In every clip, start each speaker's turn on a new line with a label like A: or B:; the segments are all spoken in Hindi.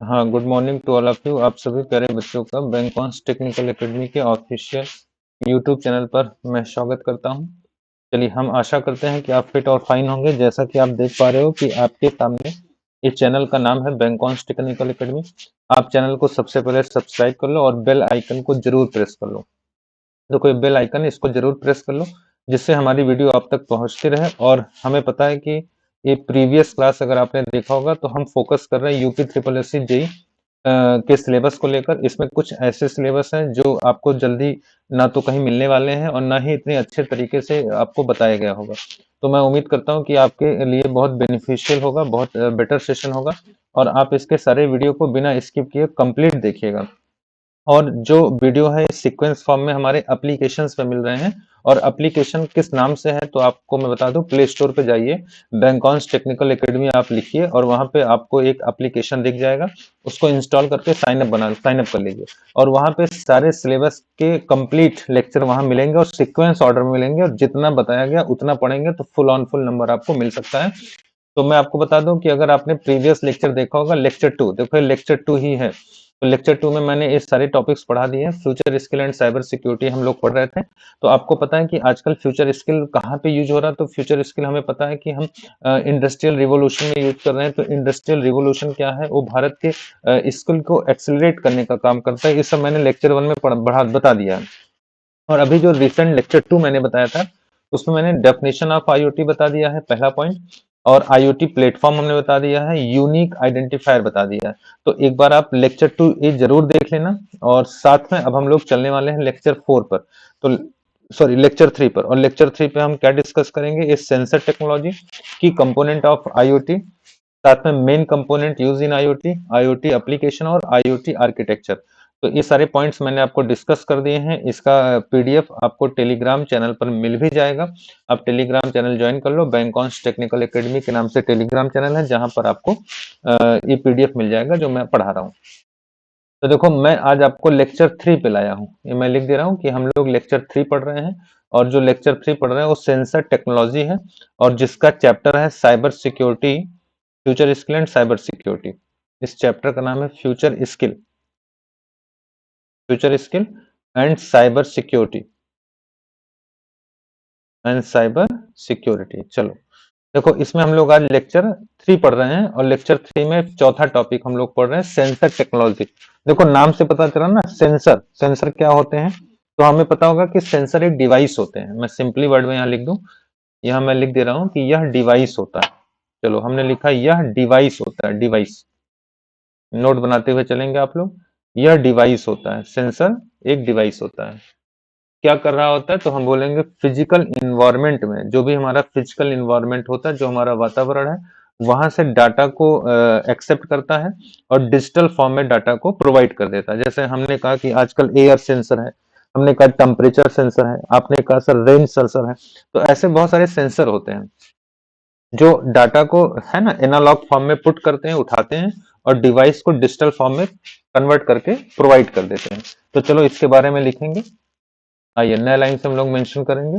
A: हाँ, good morning to all of you. आप सभी प्यारे बच्चों का बैंकॉन्स टेक्निकल एकेडमी के ऑफिशियल यूट्यूब चैनल पर मैं स्वागत करता हूँ। चलिए, हम आशा करते हैं कि आप फिट और फाइन होंगे। जैसा कि आप देख पा रहे हो कि आपके सामने इस चैनल का नाम है बैंकॉन्स टेक्निकल एकेडमी। आप चैनल को सबसे पहले सब्सक्राइब कर लो और बेल आइकन को जरूर प्रेस कर लो। देखो, ये बेल आइकन है, इसको जरूर प्रेस कर लो, जिससे हमारी वीडियो आप तक पहुंचती रहे। और हमें पता है कि ये प्रीवियस क्लास अगर आपने देखा होगा तो हम फोकस कर रहे हैं UP triple S C JE के सिलेबस को लेकर। इसमें कुछ ऐसे सिलेबस हैं जो आपको जल्दी ना तो कहीं मिलने वाले हैं और ना ही इतने अच्छे तरीके से आपको बताया गया होगा। तो मैं उम्मीद करता हूं कि आपके लिए बहुत बेनिफिशियल होगा, बहुत बेटर सेशन होगा, और आप इसके सारे वीडियो को बिना स्किप किए कंप्लीट देखिएगा। और जो वीडियो है सीक्वेंस फॉर्म में हमारे एप्लीकेशंस पे मिल रहे हैं। और एप्लीकेशन किस नाम से है तो आपको मैं बता दूं, प्ले स्टोर पे जाइए, बैंकॉन्स टेक्निकल एकेडमी आप लिखिए और वहां पे आपको एक एप्लीकेशन दिख जाएगा। उसको इंस्टॉल करके साइन अप कर लीजिए। और वहां पे सारे सिलेबस के कंप्लीट लेक्चर वहां मिलेंगे और सीक्वेंस ऑर्डर में मिलेंगे, और जितना बताया गया उतना पढ़ेंगे तो फुल ऑन फुल नंबर आपको मिल सकता है। तो मैं आपको बता दूं कि अगर आपने प्रीवियस लेक्चर देखा होगा, लेक्चर टू, देखो ये लेक्चर टू ही है। तो लेक्चर टू में मैंने ये सारे टॉपिक्स पढ़ा दिए हैं। Future skill and cyber security हम लोग पढ़ रहे थे। तो आपको पता है कि आजकल फ्यूचर स्किल कहाँ पे यूज हो रहा है। तो फ्यूचर स्किल हमें पता है कि हम इंडस्ट्रियल रिवोल्यूशन में यूज कर रहे हैं। तो इंडस्ट्रियल रिवोल्यूशन क्या है, वो भारत के स्किल को एक्सेलरेट करने का काम करता है। ये सब मैंने लेक्चर वन में बढ़ा बता दिया है। और अभी जो रिसेंट लेक्चर टू मैंने बताया था, उसमें मैंने डेफिनेशन ऑफ आईओटी बता दिया है, पहला पॉइंट। और आईओटी प्लेटफॉर्म हमने बता दिया है, यूनिक आइडेंटिफायर बता दिया है। तो एक बार आप लेक्चर टू ये जरूर देख लेना। और साथ में अब हम लोग चलने वाले हैं लेक्चर फोर पर। तो सॉरी, लेक्चर थ्री पर। और लेक्चर थ्री पे हम क्या डिस्कस करेंगे, इस सेंसर टेक्नोलॉजी की कंपोनेंट ऑफ आईओटी, साथ में मेन कंपोनेंट यूज इन आईओटी, आईओटी एप्लीकेशन और आईओटी आर्किटेक्चर। तो ये सारे पॉइंट्स मैंने आपको डिस्कस कर दिए हैं। इसका पीडीएफ आपको टेलीग्राम चैनल पर मिल भी जाएगा। आप टेलीग्राम चैनल ज्वाइन कर लो। बैंकॉन्स टेक्निकल एकेडमी के नाम से टेलीग्राम चैनल है, जहां पर आपको ये पीडीएफ मिल जाएगा जो मैं पढ़ा रहा हूँ। तो देखो, मैं आज आपको लेक्चर थ्री पे लाया हूँ। ये मैं लिख दे रहा हूँ कि हम लोग लेक्चर थ्री पढ़ रहे हैं। और जो लेक्चर थ्री पढ़ रहे हैं वो सेंसर टेक्नोलॉजी है, और जिसका चैप्टर है cyber security, future skill and cyber security. इस चैप्टर का नाम है future skill, future skill and cyber security, and cyber security. चलो, देखो, इसमें हम लोग आज लेक्चर थ्री पढ़ रहे हैं, और लेक्चर थ्री में चौथा टॉपिक हम लोग पढ़ रहे हैं सेंसर टेक्नोलॉजी। देखो, नाम से पता चला ना, सेंसर। सेंसर क्या होते हैं, तो हमें पता होगा कि सेंसर एक डिवाइस होते हैं। मैं सिंपली वर्ड में यहाँ लिख दूं, यहाँ मैं लिख दे रहा हूं कि यह डिवाइस होता है। चलो, हमने लिखा यह डिवाइस होता है, डिवाइस। नोट बनाते हुए चलेंगे आप लोग। यह डिवाइस होता है, सेंसर एक डिवाइस होता है। क्या कर रहा होता है, तो हम बोलेंगे फिजिकल इन्वायरमेंट में, जो भी हमारा फिजिकल इन्वायरमेंट होता है, जो हमारा वातावरण है, वहां से डाटा को एक्सेप्ट करता है और डिजिटल फॉर्म में डाटा को प्रोवाइड कर देता है। जैसे हमने कहा कि आजकल एयर सेंसर है, हमने कहा टेम्परेचर सेंसर है, आपने कहा सर रेंज सेंसर है। तो ऐसे बहुत सारे सेंसर होते हैं जो डाटा को, है ना, एनालॉग फॉर्म में पुट करते हैं, उठाते हैं, और डिवाइस को डिजिटल फॉर्म में कन्वर्ट करके प्रोवाइड कर देते हैं। तो चलो, इसके बारे में लिखेंगे। आइए, नए लाइन से हम लोग मेंशन करेंगे।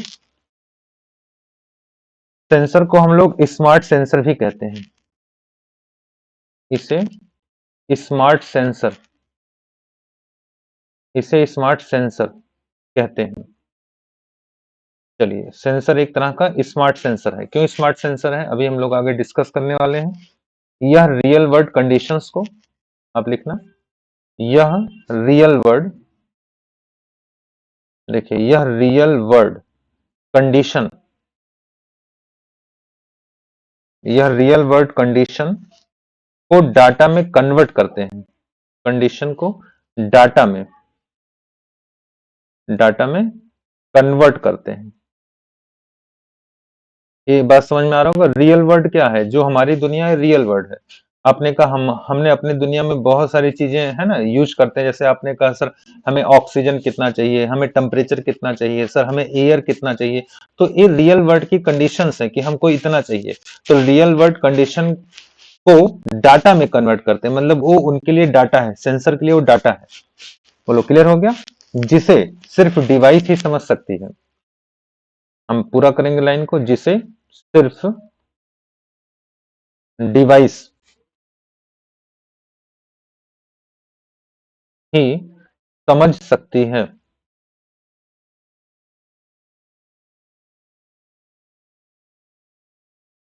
A: सेंसर को हम लोग स्मार्ट सेंसर भी कहते हैं। इसे स्मार्ट सेंसर, इसे स्मार्ट सेंसर कहते हैं। चलिए, सेंसर एक तरह का स्मार्ट सेंसर है। क्यों स्मार्ट सेंसर है, अभी हम लोग आगे डिस्कस करने वाले हैं। यह रियल वर्ल्ड कंडीशंस को, आप लिखना, यह रियल वर्ल्ड, देखिए, यह रियल वर्ल्ड कंडीशन, यह रियल वर्ल्ड कंडीशन को डाटा में कन्वर्ट करते हैं। कंडीशन को डाटा में, डाटा में कन्वर्ट करते हैं। ये बात समझ में आ रहा होगा। रियल वर्ल्ड क्या है, जो हमारी दुनिया है, रियल वर्ल्ड है। आपने कहा हमने अपनी दुनिया में बहुत सारी चीजें, है ना, यूज करते हैं। जैसे आपने कहा सर हमें ऑक्सीजन कितना चाहिए, हमें टेम्परेचर कितना चाहिए, सर हमें एयर कितना चाहिए। तो ये रियल वर्ल्ड की कंडीशंस है कि हमको इतना चाहिए। तो रियल वर्ल्ड कंडीशन को डाटा में कन्वर्ट करते हैं, मतलब वो उनके लिए डाटा है, सेंसर के लिए वो डाटा है। बोलो, क्लियर हो गया। जिसे सिर्फ डिवाइस ही समझ सकती है। हम पूरा करेंगे लाइन को, जिसे सिर्फ डिवाइस ही समझ सकती है,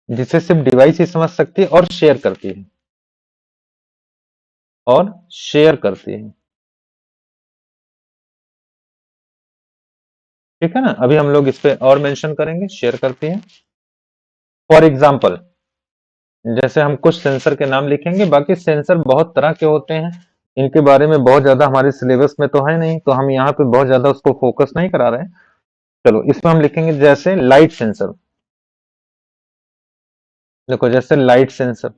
A: जिसे सिर्फ डिवाइस ही समझ सकती है और शेयर करती है, और शेयर करती है। ठीक है ना, अभी हम लोग इस पे और मेंशन करेंगे, शेयर करती है। फॉर एग्जाम्पल, जैसे हम कुछ सेंसर के नाम लिखेंगे, बाकी सेंसर बहुत तरह के होते हैं, इनके बारे में बहुत ज्यादा हमारे सिलेबस में तो है नहीं, तो हम यहाँ पे बहुत ज्यादा उसको फोकस नहीं करा रहे हैं। चलो इसमें हम लिखेंगे जैसे लाइट सेंसर। देखो जैसे लाइट सेंसर,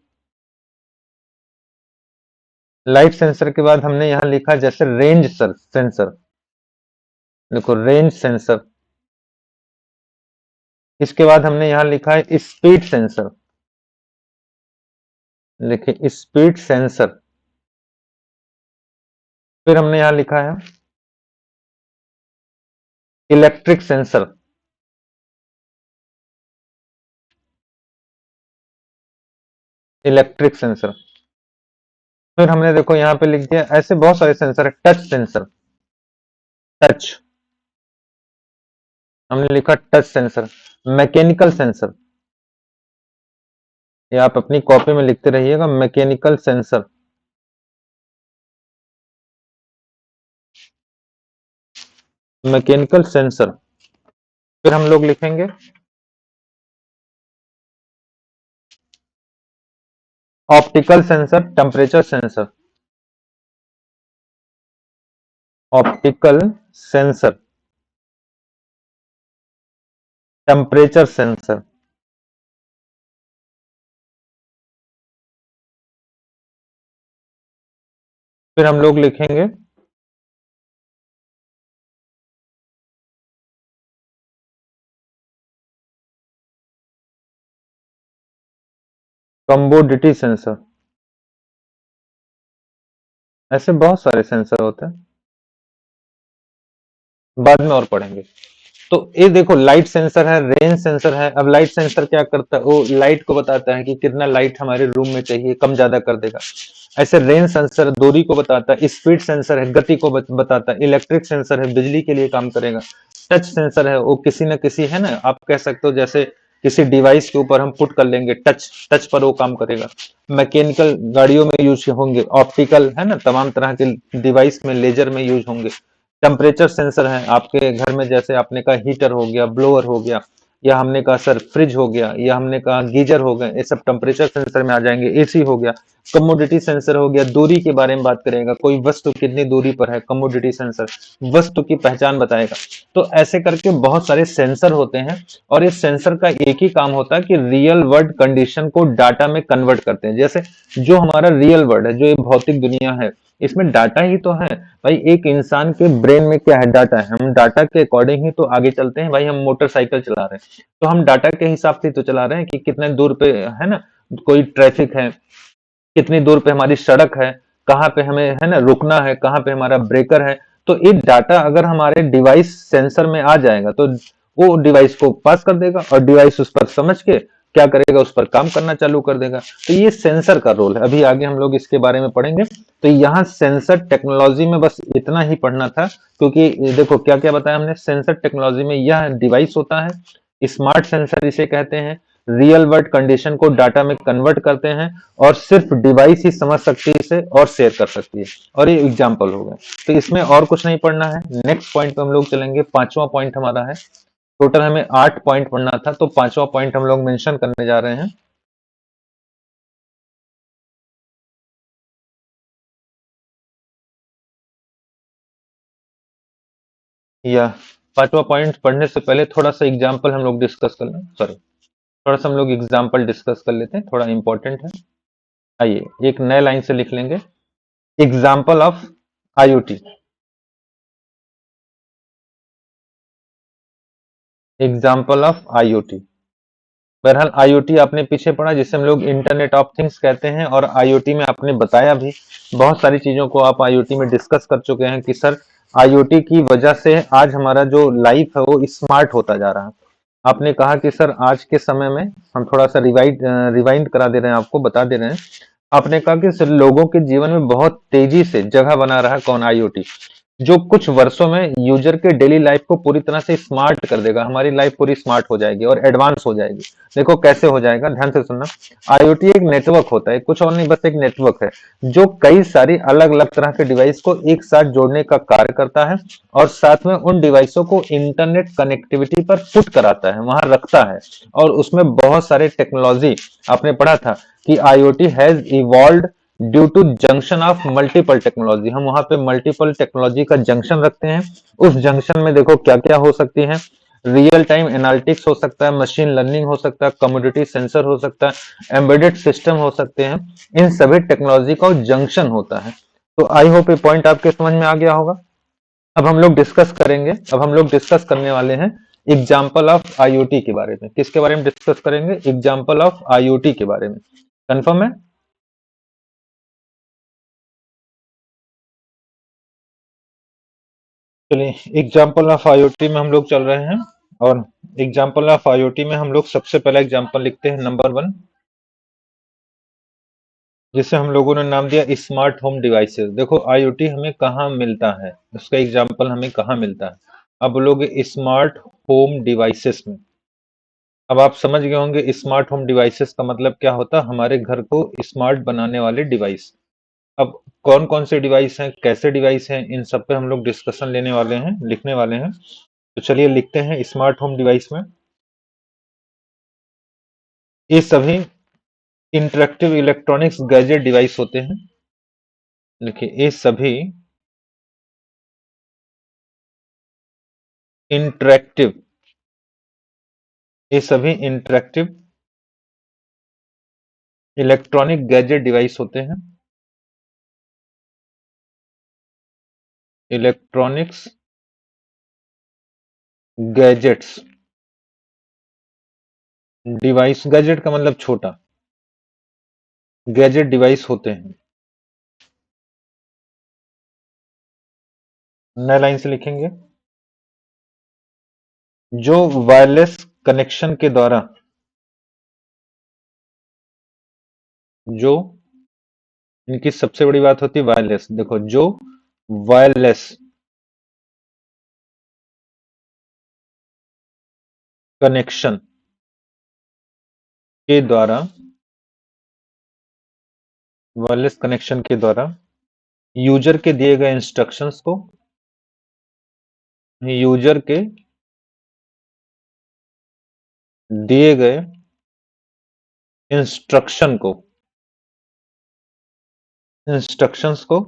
A: लाइट सेंसर के बाद हमने यहाँ लिखा जैसे रेंज सेंसर। देखो रेंज सेंसर। इसके बाद हमने यहाँ लिखा है स्पीड सेंसर। देखिए स्पीड सेंसर। फिर हमने यहाँ लिखा है इलेक्ट्रिक सेंसर। Electric sensor. फिर हमने देखो यहाँ पे लिख दिया, ऐसे बहुत सारे सेंसर है। Touch sensor. टच, हमने लिखा टच सेंसर। मैकेनिकल सेंसर, ये आप अपनी कॉपी में लिखते रहिएगा, मैकेनिकल सेंसर। Mechanical sensor. फिर हम लोग लिखेंगे optical sensor, temperature sensor. Optical sensor, temperature sensor. फिर हम लोग लिखेंगे कम्बोडिटी सेंसर। ऐसे बहुत सारे सेंसर होते हैं, बाद में और पढ़ेंगे। तो ये देखो लाइट सेंसर है, रेंज सेंसर है। अब लाइट सेंसर क्या करता है, वो लाइट को बताता है कि कितना लाइट हमारे रूम में चाहिए, कम ज्यादा कर देगा। ऐसे रेंज सेंसर दूरी को बताता है। स्पीड सेंसर है, गति को बताता है। इलेक्ट्रिक सेंसर है, बिजली के लिए काम करेगा। टच सेंसर है, वो किसी न किसी, है ना, आप कह सकते हो जैसे किसी डिवाइस के ऊपर हम पुट कर लेंगे, टच टच पर वो काम करेगा। मैकेनिकल गाड़ियों में यूज होंगे। ऑप्टिकल है ना, तमाम तरह के डिवाइस में, लेजर में यूज होंगे। टेम्परेचर सेंसर है, आपके घर में जैसे आपने कहा हीटर हो गया, ब्लोअर हो गया, या हमने कहा सर फ्रिज हो गया, या हमने कहा गीजर हो गए, ये सब टेम्परेचर सेंसर में आ जाएंगे। एसी हो गया। कमोडिटी सेंसर हो गया, दूरी के बारे में बात करेगा, कोई वस्तु कितनी दूरी पर है, कमोडिटी सेंसर वस्तु की पहचान बताएगा। तो ऐसे करके बहुत सारे सेंसर होते हैं, और इस सेंसर का एक ही काम होता है कि रियल वर्ल्ड कंडीशन को डाटा में कन्वर्ट करते हैं। जैसे जो हमारा रियल वर्ल्ड है, जो ये भौतिक दुनिया है, इसमें डाटा ही तो है भाई। एक इंसान के ब्रेन में क्या है, डाटा है। हम डाटा के अकॉर्डिंग ही तो आगे चलते हैं भाई। हम मोटरसाइकिल चला रहे हैं तो हम डाटा के हिसाब से तो चला रहे हैं कि कितने दूर पे, है ना, कोई ट्रैफिक है, कितनी दूर पे हमारी सड़क है, कहाँ पे हमें, है ना, रुकना है, कहाँ पे हमारा ब्रेकर है। तो ये डाटा अगर हमारे डिवाइस सेंसर में आ जाएगा तो वो डिवाइस को पास कर देगा, और डिवाइस उस पर समझ के क्या करेगा, उस पर काम करना चालू कर देगा। तो ये सेंसर का रोल है। अभी आगे हम लोग इसके बारे में पढ़ेंगे। तो यहाँ सेंसर टेक्नोलॉजी में बस इतना ही पढ़ना था, क्योंकि देखो क्या क्या बताया हमने। सेंसर टेक्नोलॉजी में यह डिवाइस होता है, स्मार्ट सेंसर इसे कहते हैं, रियल वर्ल्ड कंडीशन को डाटा में कन्वर्ट करते हैं, और सिर्फ डिवाइस ही समझ सकती है इसे और शेयर कर सकती है। और ये एग्जाम्पल हो गए। तो इसमें और कुछ नहीं पढ़ना है। नेक्स्ट पॉइंट पे हम लोग चलेंगे। पांचवा पॉइंट हमारा है, टोटल हमें 8 पॉइंट पढ़ना था, तो पांचवा पॉइंट हम लोग मेंशन करने जा रहे हैं। या पांचवा पॉइंट पढ़ने से पहले थोड़ा सा एग्जाम्पल हम लोग डिस्कस कर लें। सॉरी, थोड़ा सा हम लोग एग्जाम्पल डिस्कस कर लेते हैं, थोड़ा इंपॉर्टेंट है। आइए एक नए लाइन से लिख लेंगे, example of IoT. Example of IoT. बहरहाल आईओटी आपने पीछे पढ़ा, जिसे हम लोग इंटरनेट ऑफ थिंग्स कहते हैं, और आईओटी में आपने बताया भी, बहुत सारी चीजों को आप आईओटी में डिस्कस कर चुके हैं कि सर आईओटी की वजह से आज हमारा जो लाइफ है वो स्मार्ट होता जा रहा है। आपने कहा कि सर आज के समय में, हम थोड़ा सा रिवाइंड करा दे रहे हैं, आपको बता दे रहे हैं। आपने कहा कि लोगों के जीवन में बहुत तेजी से जगह बना रहा है कौन? आईओटी, जो कुछ वर्षों में यूजर के डेली लाइफ को पूरी तरह से स्मार्ट कर देगा। हमारी लाइफ पूरी स्मार्ट हो जाएगी और एडवांस हो जाएगी। देखो कैसे हो जाएगा, ध्यान से सुनना। आईओटी एक नेटवर्क होता है, कुछ और नहीं, बस एक नेटवर्क है जो कई सारी अलग अलग तरह के डिवाइस को एक साथ जोड़ने का कार्य करता है और साथ में उन डिवाइसों को इंटरनेट कनेक्टिविटी पर पुट कराता है, वहां रखता है। और उसमें बहुत सारे टेक्नोलॉजी, आपने पढ़ा था कि IoT has evolve due to junction of multiple technology. हम वहां पे मल्टीपल टेक्नोलॉजी का जंक्शन रखते हैं। उस जंक्शन में देखो क्या क्या हो सकती है। रियल टाइम एनालिटिक्स हो सकता है, मशीन लर्निंग हो सकता है, कम्युनिटी सेंसर हो सकता है, एम्बेडेड सिस्टम हो सकते हैं। इन सभी टेक्नोलॉजी का जंक्शन होता है। तो आई होप ये पॉइंट आपके समझ में आ गया होगा। अब हम लोग डिस्कस करेंगे, अब हम लोग डिस्कस करने वाले हैं एग्जाम्पल ऑफ आईओटी के बारे में। किसके बारे में डिस्कस करेंगे? एग्जाम्पल ऑफ आईओटी के बारे में। कंफर्म है? चलिए, एग्जाम्पल ऑफ आईओटी में हम लोग चल रहे हैं। और एग्जाम्पल ऑफ आईओटी में हम लोग सबसे पहला एग्जाम्पल लिखते हैं नंबर 1, जिसे हम लोगों ने नाम दिया स्मार्ट होम डिवाइसेस। देखो आईओटी हमें कहाँ मिलता है, उसका एग्जाम्पल हमें कहाँ मिलता है। अब लोग स्मार्ट होम डिवाइसेस में, अब आप समझ गए होंगे स्मार्ट होम डिवाइसेस का मतलब क्या होता है, हमारे घर को स्मार्ट बनाने वाले डिवाइस। अब कौन कौन से डिवाइस हैं, कैसे डिवाइस हैं, इन सब पे हम लोग डिस्कशन लेने वाले हैं, लिखने वाले हैं। तो चलिए लिखते हैं स्मार्ट होम डिवाइस में। ये सभी इंटरेक्टिव इलेक्ट्रॉनिक्स गैजेट डिवाइस होते हैं। देखिए ये सभी इंटरेक्टिव, ये सभी इंटरेक्टिव इलेक्ट्रॉनिक गैजेट डिवाइस होते हैं। इलेक्ट्रॉनिक्स गैजेट्स डिवाइस, गैजेट का मतलब छोटा, गैजेट डिवाइस होते हैं। नए लाइन से लिखेंगे, जो वायरलेस कनेक्शन के द्वारा, जो इनकी सबसे बड़ी बात होती है वायरलेस। देखो जो वायरलेस कनेक्शन के द्वारा, वायरलेस कनेक्शन के द्वारा यूजर के दिए गए इंस्ट्रक्शंस को, यूजर के दिए गए इंस्ट्रक्शन को, इंस्ट्रक्शंस को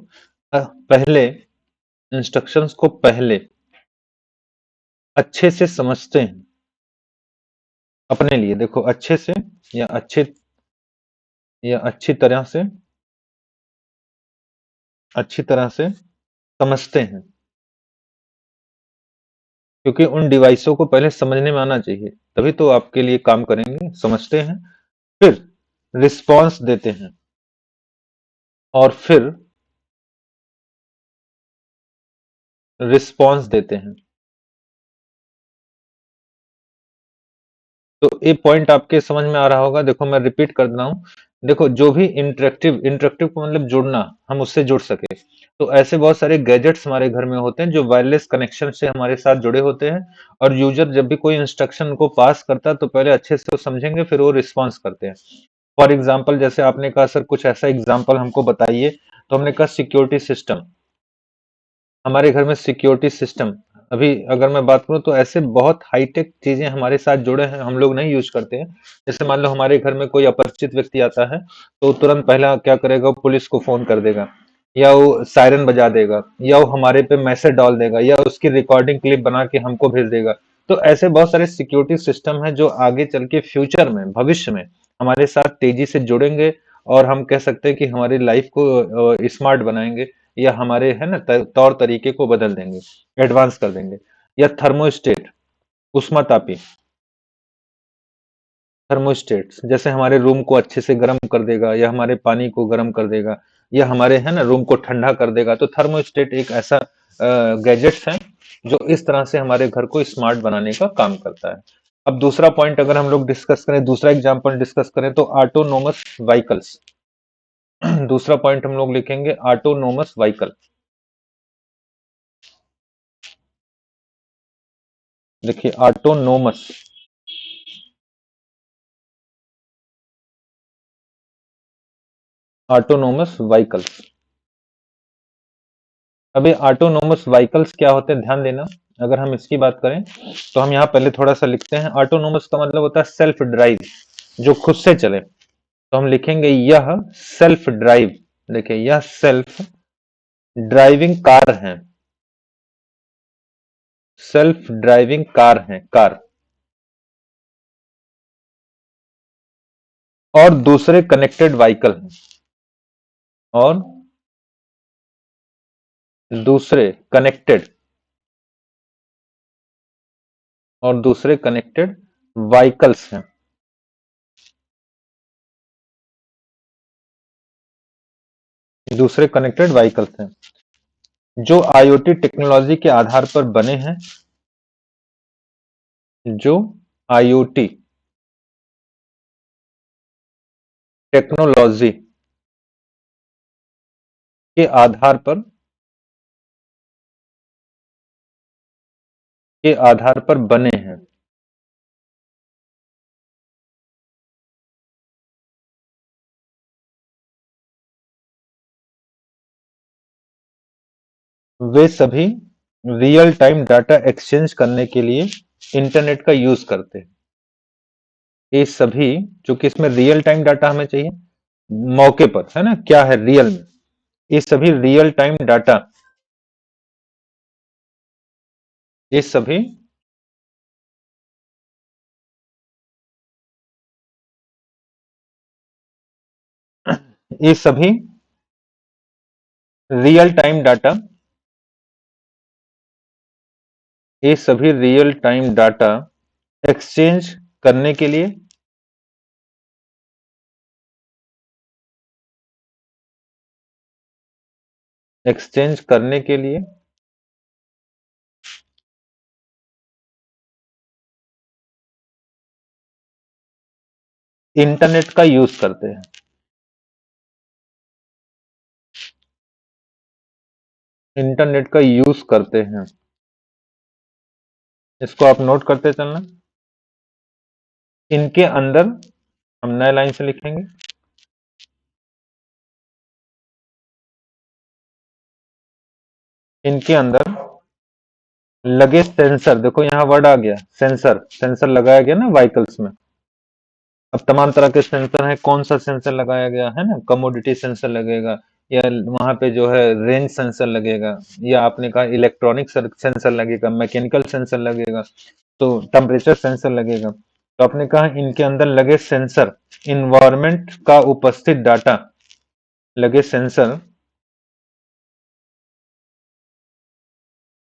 A: पहले, इंस्ट्रक्शंस को पहले अच्छे से समझते हैं अपने लिए। देखो अच्छे से या अच्छे या अच्छी तरह से समझते हैं, क्योंकि उन डिवाइसों को पहले समझने में आना चाहिए, तभी तो आपके लिए काम करेंगे। समझते हैं, फिर रिस्पॉन्स देते हैं, और फिर रिस्पॉन्स देते हैं। तो ये पॉइंट आपके समझ में आ रहा होगा। देखो मैं रिपीट कर रहा हूं। देखो जो भी इंटरेक्टिव, इंटरेक्टिव को मतलब जुड़ना, हम उससे जुड़ सके। तो ऐसे बहुत सारे गैजेट्स हमारे घर में होते हैं जो वायरलेस कनेक्शन से हमारे साथ जुड़े होते हैं। और यूजर जब भी कोई इंस्ट्रक्शन को पास करता है तो पहले अच्छे से वो समझेंगे, फिर वो रिस्पॉन्स करते हैं। फॉर एग्जाम्पल जैसे आपने कहा सर कुछ ऐसा एग्जाम्पल हमको बताइए, तो हमने कहा सिक्योरिटी सिस्टम। हमारे घर में सिक्योरिटी सिस्टम, अभी अगर मैं बात करूं तो ऐसे बहुत हाईटेक चीजें हमारे साथ जुड़े हैं, हम लोग नहीं यूज करते हैं। जैसे मान लो हमारे घर में कोई अपरिचित व्यक्ति आता है, तो तुरंत पहला क्या करेगा, वो पुलिस को फोन कर देगा, या वो सायरन बजा देगा, या वो हमारे पे मैसेज डाल देगा, या उसकी रिकॉर्डिंग क्लिप बना के हमको भेज देगा। तो ऐसे बहुत सारे सिक्योरिटी सिस्टम है जो आगे चल के फ्यूचर में, भविष्य में हमारे साथ तेजी से जुड़ेंगे, और हम कह सकते हैं कि हमारी लाइफ को स्मार्ट बनाएंगे, या हमारे है ना तौर तरीके को बदल देंगे, एडवांस कर देंगे। या थर्मोस्टेट, उष्मातापी, थर्मोस्टेट जैसे हमारे रूम को अच्छे से गर्म कर देगा, या हमारे पानी को गर्म कर देगा, या हमारे है ना रूम को ठंडा कर देगा। तो थर्मोस्टेट एक ऐसा गैजेट्स है जो इस तरह से हमारे घर को स्मार्ट बनाने का काम करता है। अब दूसरा पॉइंट अगर हम लोग डिस्कस करें, दूसरा एग्जांपल डिस्कस करें, तो ऑटोनोमस व्हीकल्स। दूसरा पॉइंट हम लोग लिखेंगे ऑटोनोमस व्हीकल। देखिए ऑटोनोमस, ऑटोनोमस व्हीकल्स। अभी ऑटोनोमस व्हीकल्स क्या होते हैं ध्यान देना। अगर हम इसकी बात करें तो हम यहाँ पहले थोड़ा सा लिखते हैं। ऑटोनोमस का मतलब होता है सेल्फ ड्राइव, जो खुद से चले। तो हम लिखेंगे यह सेल्फ ड्राइव। देखिए यह सेल्फ ड्राइविंग कार है, सेल्फ ड्राइविंग कार है, कार। और दूसरे कनेक्टेड व्हीकल हैं, और दूसरे कनेक्टेड, और दूसरे कनेक्टेड व्हीकल्स हैं। दूसरे कनेक्टेड व्हीकल्स हैं जो आईओटी टेक्नोलॉजी के आधार पर बने हैं, जो आईओटी टेक्नोलॉजी के आधार पर, के आधार पर बने हैं। वे सभी रियल टाइम डाटा एक्सचेंज करने के लिए इंटरनेट का यूज करते हैं। ये सभी, चूंकि इसमें रियल टाइम डाटा हमें चाहिए मौके पर, है ना, क्या है रियल में, ये सभी रियल टाइम डाटा, ये सभी ये सभी रियल टाइम डाटा, ये सभी रियल टाइम डाटा एक्सचेंज करने के लिए, एक्सचेंज करने के लिए इंटरनेट का यूज करते हैं। इंटरनेट का यूज करते हैं, इसको आप नोट करते चलना। इनके अंदर, हम नए लाइन से लिखेंगे, इनके अंदर लगे सेंसर। देखो यहाँ वर्ड आ गया सेंसर, सेंसर लगाया गया ना व्हीकल्स में। अब तमाम तरह के सेंसर हैं, कौन सा सेंसर लगाया गया है ना, कमोडिटी सेंसर लगेगा, या वहां पे जो है रेंज सेंसर लगेगा, या आपने कहा इलेक्ट्रॉनिक सेंसर लगेगा, मैकेनिकल सेंसर लगेगा, तो टेम्परेचर सेंसर लगेगा। तो आपने कहा इनके अंदर लगे सेंसर, इन्वायरमेंट का उपस्थित डाटा, लगे सेंसर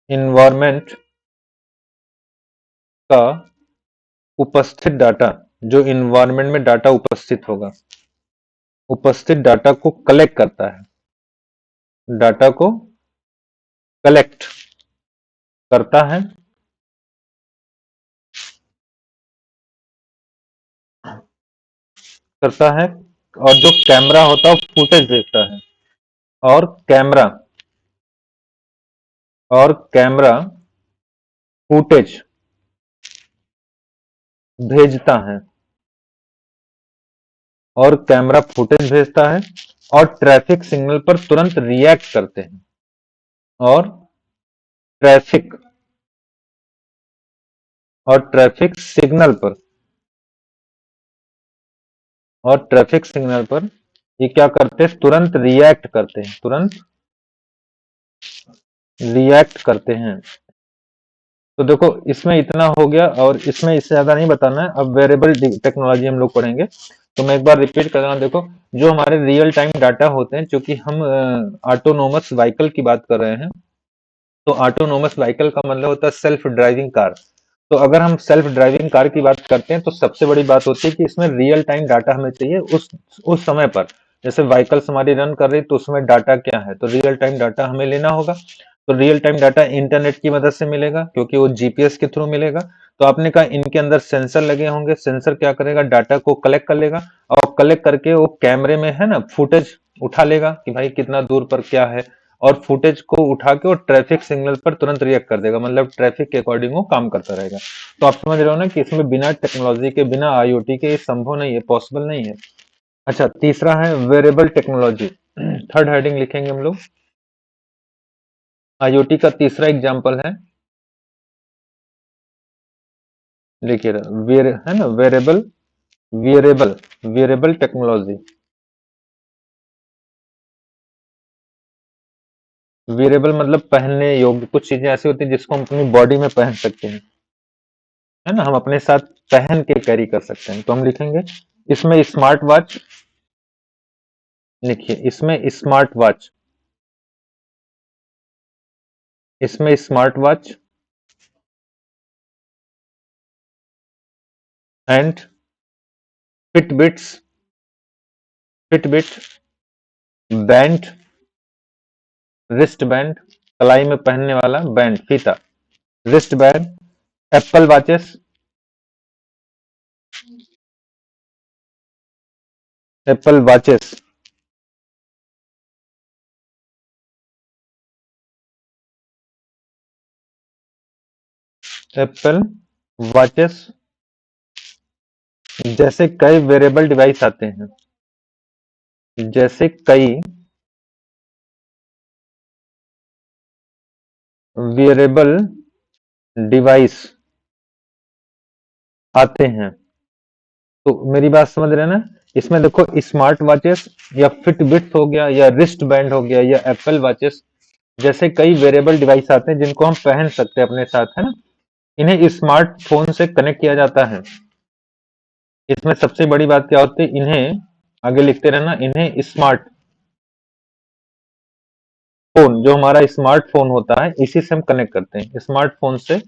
A: इन्वायरमेंट का उपस्थित डाटा, जो इन्वायरमेंट में डाटा उपस्थित होगा, उपस्थित डाटा को कलेक्ट करता है, डाटा को कलेक्ट करता है, करता है। और जो कैमरा होता है फुटेज भेजता है, और कैमरा, और कैमरा फुटेज भेजता है, और कैमरा फुटेज भेजता है, और ट्रैफिक सिग्नल पर तुरंत रिएक्ट करते हैं, और ट्रैफिक, और ट्रैफिक सिग्नल पर, और ट्रैफिक सिग्नल पर ये क्या करते हैं, तुरंत रिएक्ट करते हैं, तुरंत रिएक्ट करते हैं। तो देखो इसमें इतना हो गया, और इसमें इससे ज्यादा नहीं बताना है। अब वेरिएबल टेक्नोलॉजी हम लोग पढ़ेंगे, तो मैं एक बार रिपीट कर रहा हूं। देखो जो हमारे रियल टाइम डाटा होते हैं, क्योंकि हम ऑटोनोमस व्हीकल की बात कर रहे हैं, तो ऑटोनोमस व्हीकल का मतलब होता है सेल्फ ड्राइविंग कार। तो अगर हम सेल्फ ड्राइविंग कार की बात करते हैं, तो सबसे बड़ी बात होती है कि इसमें रियल टाइम डाटा हमें चाहिए उस समय पर। जैसे व्हीकल्स हमारी रन कर रही, तो उसमें डाटा क्या है, तो रियल टाइम डाटा हमें लेना होगा। तो रियल टाइम डाटा इंटरनेट की मदद से मिलेगा, क्योंकि वो जीपीएस के थ्रू मिलेगा। तो आपने कहा इनके अंदर सेंसर लगे होंगे, सेंसर क्या करेगा, डाटा को कलेक्ट कर लेगा और कलेक्ट करके वो कैमरे में है ना फुटेज उठा लेगा कि भाई कितना दूर पर क्या है, और फुटेज को उठा के वो ट्रैफिक सिग्नल पर तुरंत रिएक्ट कर देगा, मतलब ट्रैफिक के अकॉर्डिंग वो काम करता रहेगा। तो आप समझ रहे हो ना कि इसमें बिना टेक्नोलॉजी के, बिना आईओटी के ये संभव नहीं है, पॉसिबल नहीं है। अच्छा, तीसरा है वेरेबल टेक्नोलॉजी। थर्ड हेडिंग लिखेंगे हम लोग। आईओटी का तीसरा एग्जाम्पल है, देखिए है ना wearable, wearable, wearable technology. Wearable मतलब पहनने योग्य, कुछ चीजें ऐसी होती हैं जिसको हम अपनी बॉडी में पहन सकते हैं, है ना, हम अपने साथ पहन के कैरी कर सकते हैं। तो हम लिखेंगे इसमें स्मार्ट वॉच, लिखिए इसमें स्मार्ट वॉच, इसमें smart watch and Fitbits, Fitbit, band, wrist band, कलाई में पहनने वाला बैंड, फीता, wrist band, Apple watches, Apple watches, Apple watches जैसे कई वेरेबल डिवाइस आते हैं, जैसे कई वेरेबल डिवाइस आते हैं। तो मेरी बात समझ रहे हैं ना, इसमें देखो स्मार्ट वॉचेस या फिटबिट्स हो गया या रिस्ट बैंड हो गया या एप्पल वॉचेस जैसे कई वेरेबल डिवाइस आते हैं जिनको हम पहन सकते हैं अपने साथ, है ना, इन्हें स्मार्टफोन से कनेक्ट किया जाता है। इसमें सबसे बड़ी बात क्या होती है, इन्हें आगे लिखते रहना, इन्हें स्मार्ट फोन, जो हमारा स्मार्टफोन होता है इसी से हम कनेक्ट करते हैं, स्मार्टफोन से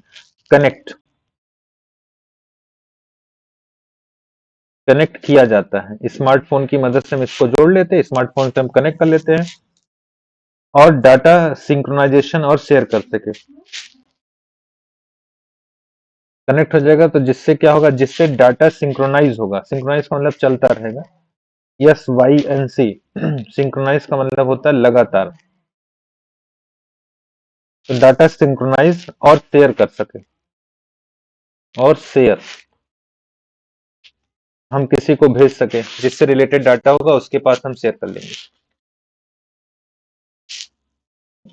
A: कनेक्ट, कनेक्ट किया जाता है। स्मार्टफोन की मदद से हम इसको जोड़ लेते हैं, स्मार्टफोन से हम कनेक्ट कर लेते हैं और डाटा सिंक्रोनाइजेशन और शेयर कर सके, कनेक्ट हो जाएगा। तो जिससे क्या होगा, जिससे डाटा सिंक्रोनाइज होगा, सिंक्रोनाइज का मतलब चलता रहेगा, SYNC, सिंक्रोनाइज का मतलब होता है लगातार। तो डाटा सिंक्रोनाइज और शेयर कर सके, और शेयर हम किसी को भेज सके, जिससे रिलेटेड डाटा होगा उसके पास हम शेयर कर लेंगे।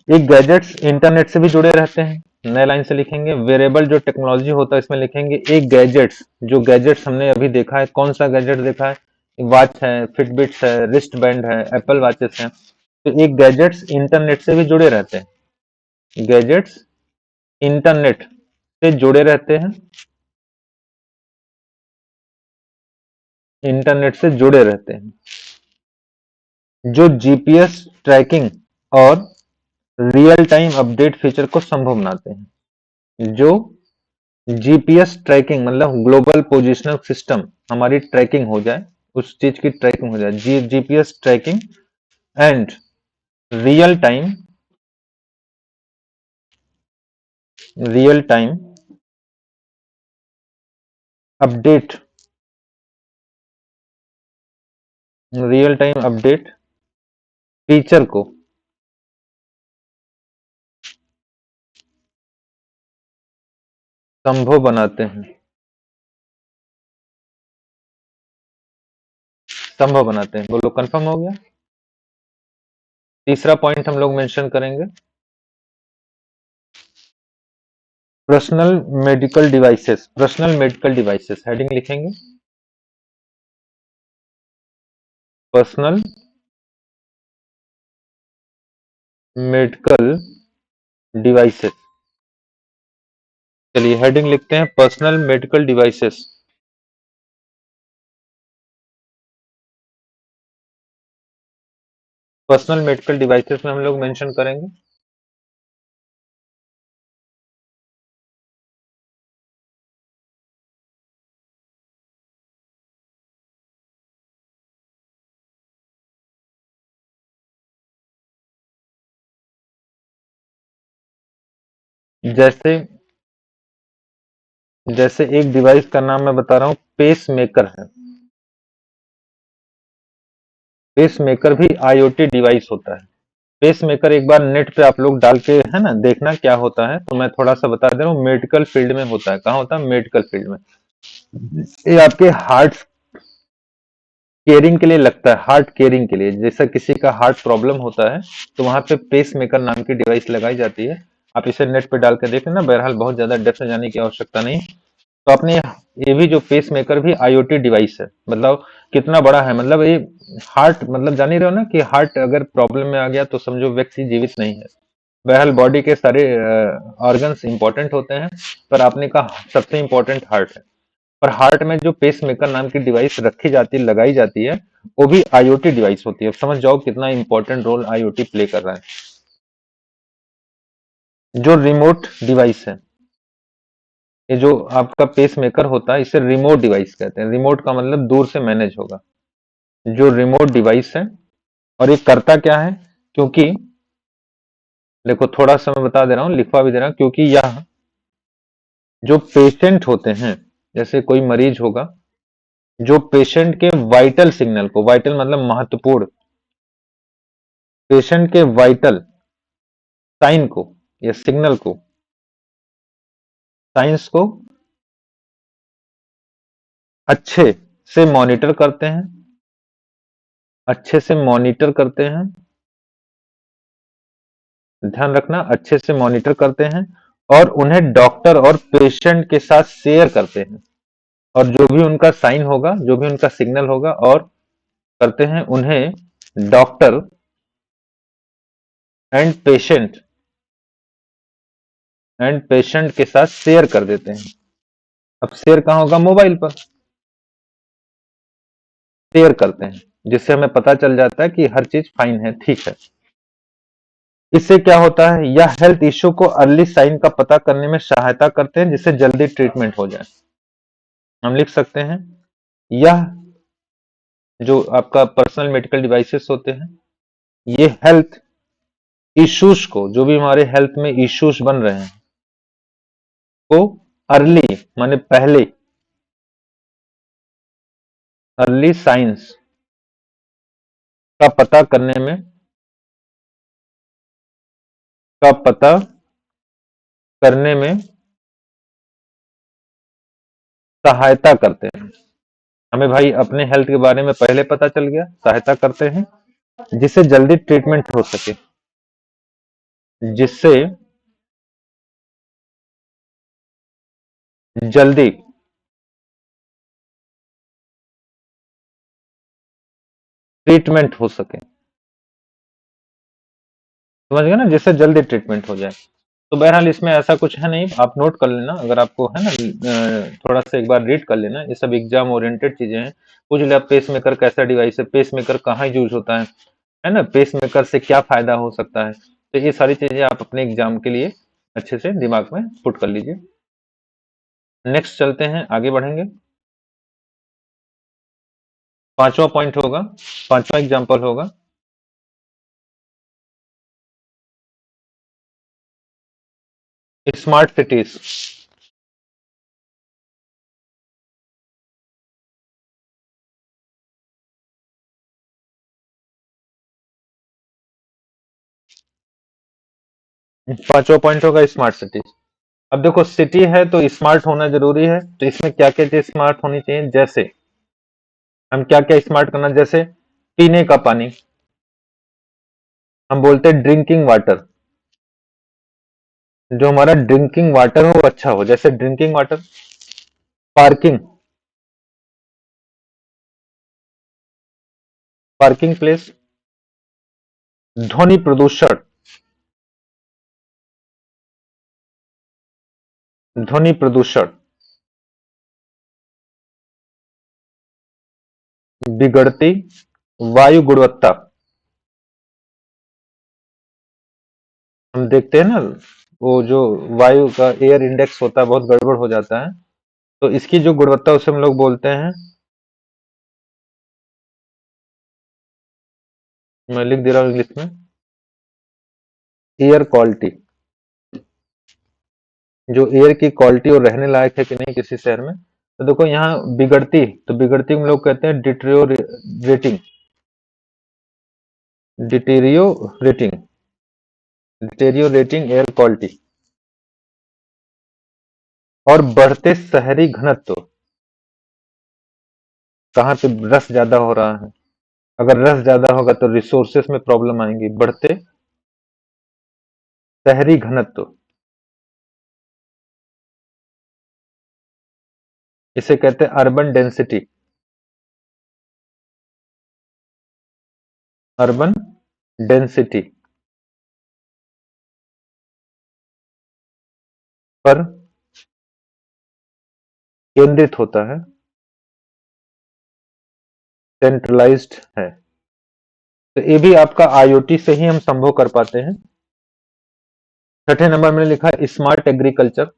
A: ये गैजेट्स इंटरनेट से भी जुड़े रहते हैं, नए लाइन से लिखेंगे वेरिएबल जो टेक्नोलॉजी होता है इसमें लिखेंगे एक गैजेट्स, जो गैजेट्स हमने अभी देखा है, कौन सा गैजेट देखा है, वॉच है, फिटबिट्स है, रिस्ट बैंड है, एप्पल वॉचेस हैं। तो ये गैजेट्स इंटरनेट से भी जुड़े रहते हैं, गैजेट्स इंटरनेट से जुड़े रहते हैं, इंटरनेट से जुड़े रहते हैं, जो जीपीएस ट्रैकिंग और रियल टाइम अपडेट फीचर को संभव बनाते हैं। जो जीपीएस ट्रैकिंग मतलब ग्लोबल पोजिशनल सिस्टम, हमारी ट्रैकिंग हो जाए, उस चीज की ट्रैकिंग हो जाए, GPS tracking and real time, real time update, real time update feature को संभव बनाते हैं, संभव बनाते हैं। बोलो कंफर्म हो गया। तीसरा पॉइंट हम लोग मेंशन करेंगे, personal medical devices, personal medical devices heading लिखेंगे, पर्सनल मेडिकल डिवाइसेस। चलिए हेडिंग लिखते हैं personal medical devices. Personal medical devices में हम लोग मेंशन करेंगे जैसे जैसे एक डिवाइस का नाम मैं बता रहा हूँ, पेस मेकर है। पेस मेकर भी आईओटी डिवाइस होता है। पेस मेकर एक बार नेट पे आप लोग डाल के है ना देखना क्या होता है। तो मैं थोड़ा सा बता दे रहा हूँ, मेडिकल फील्ड में होता है। कहाँ होता है? मेडिकल फील्ड में। ये आपके हार्ट केयरिंग के लिए लगता है, हार्ट केयरिंग के लिए। जैसा किसी का हार्ट प्रॉब्लम होता है तो वहां पे पेस मेकर नाम की डिवाइस लगाई जाती है। आप इसे नेट पे डाल के देख लेना, बहरहाल बहुत ज्यादा डेप्थ में जाने की आवश्यकता नहीं। तो आपने ये भी जो पेस मेकर भी आईओटी डिवाइस है। मतलब कितना बड़ा है, मतलब ये हार्ट, मतलब जान ही रहे हो ना कि हार्ट अगर प्रॉब्लम में आ गया तो समझो व्यक्ति जीवित नहीं है। बहरहाल बॉडी के सारे ऑर्गन्स इंपॉर्टेंट होते हैं, पर आपने कहा सबसे इंपॉर्टेंट हार्ट है। पर हार्ट में जो पेस मेकर नाम की डिवाइस रखी जाती है, लगाई जाती है, वो भी आईओटी डिवाइस होती है। अब समझ जाओ कितना इंपॉर्टेंट रोल आईओटी प्ले कर रहा है। जो रिमोट डिवाइस है, ये जो आपका पेस मेकर होता है, इसे रिमोट डिवाइस कहते हैं। रिमोट का मतलब दूर से मैनेज होगा। जो रिमोट डिवाइस है, और ये करता क्या है? क्योंकि देखो, थोड़ा सा मैं बता दे रहा हूँ, लिखवा भी दे रहा हूँ, क्योंकि यह जो पेशेंट होते हैं, जैसे कोई मरीज होगा, जो पेशेंट के वाइटल सिग्नल को, वाइटल मतलब महत्वपूर्ण, पेशेंट के वाइटल साइन को या सिग्नल को, साइंस को अच्छे से मॉनिटर करते हैं, अच्छे से मॉनिटर करते हैं। ध्यान रखना, अच्छे से मॉनिटर करते हैं, और उन्हें डॉक्टर और पेशेंट के साथ शेयर करते हैं। और जो भी उनका साइन होगा, जो भी उनका सिग्नल होगा, और करते हैं उन्हें डॉक्टर एंड पेशेंट के साथ शेयर कर देते हैं। अब शेयर कहाँ होगा? मोबाइल पर शेयर करते हैं, जिससे हमें पता चल जाता है कि हर चीज फाइन है, ठीक है। इससे क्या होता है? यह हेल्थ इश्यू को अर्ली साइन का पता करने में सहायता करते हैं, जिससे जल्दी ट्रीटमेंट हो जाए। हम लिख सकते हैं, यह जो आपका पर्सनल मेडिकल डिवाइसेस होते हैं, ये हेल्थ इश्यूज को, जो भी हमारे हेल्थ में इश्यूज बन रहे हैं, को अर्ली माने पहले, अर्ली साइंस का पता करने में, का पता करने में सहायता करते हैं। हमें भाई अपने हेल्थ के बारे में पहले पता चल गया, सहायता करते हैं, जिससे जल्दी ट्रीटमेंट हो सके, जिससे जल्दी ट्रीटमेंट हो सके। समझ गए ना, जिससे जल्दी ट्रीटमेंट हो जाए। तो बहरहाल इसमें ऐसा कुछ है नहीं, आप नोट कर लेना, अगर आपको है ना थोड़ा सा एक बार रीड कर लेना। ये सब एग्जाम ओरिएंटेड चीजें हैं। पूछ लिया पेस मेकर कैसा डिवाइस है, पेस मेकर कहाँ यूज होता है ना, पेस मेकर से क्या फायदा हो सकता है। तो ये सारी चीजें आप अपने एग्जाम के लिए अच्छे से दिमाग में पुट कर लीजिए। नेक्स्ट चलते हैं, आगे बढ़ेंगे। पांचवा पॉइंट होगा, पांचवा एग्जाम्पल होगा, स्मार्ट सिटीज। 5वां पॉइंट होगा स्मार्ट सिटीज। अब देखो, सिटी है तो स्मार्ट होना जरूरी है। तो इसमें क्या क्या चीज स्मार्ट होनी चाहिए? जैसे हम क्या क्या स्मार्ट करना, जैसे पीने का पानी, हम बोलते हैं ड्रिंकिंग वाटर। जो हमारा ड्रिंकिंग वाटर हो वो अच्छा हो, जैसे drinking water. Parking, parking place. ध्वनि प्रदूषण, ध्वनि प्रदूषण। बिगड़ती वायु गुणवत्ता, हम देखते हैं ना, वो जो वायु का एयर इंडेक्स होता है बहुत गड़बड़ हो जाता है। तो इसकी जो गुणवत्ता, उसे हम लोग बोलते हैं, मैं लिख दे रहा हूँ इंग्लिश में, एयर क्वालिटी। जो एयर की क्वालिटी और रहने लायक है कि नहीं किसी शहर में। तो देखो यहाँ बिगड़ती, तो बिगड़ती हम लोग कहते हैं deteriorating, deteriorating, deteriorating air quality. और बढ़ते शहरी घनत्व, कहाँ पे रस ज्यादा हो रहा है, अगर रस ज्यादा होगा तो रिसोर्सेस में प्रॉब्लम आएंगी। बढ़ते शहरी घनत्व, इसे कहते हैं अर्बन डेंसिटी, अर्बन डेंसिटी पर केंद्रित होता है, सेंट्रलाइज्ड है। तो ये भी आपका आईओटी से ही हम संभव कर पाते हैं। छठे नंबर में लिखा है स्मार्ट एग्रीकल्चर।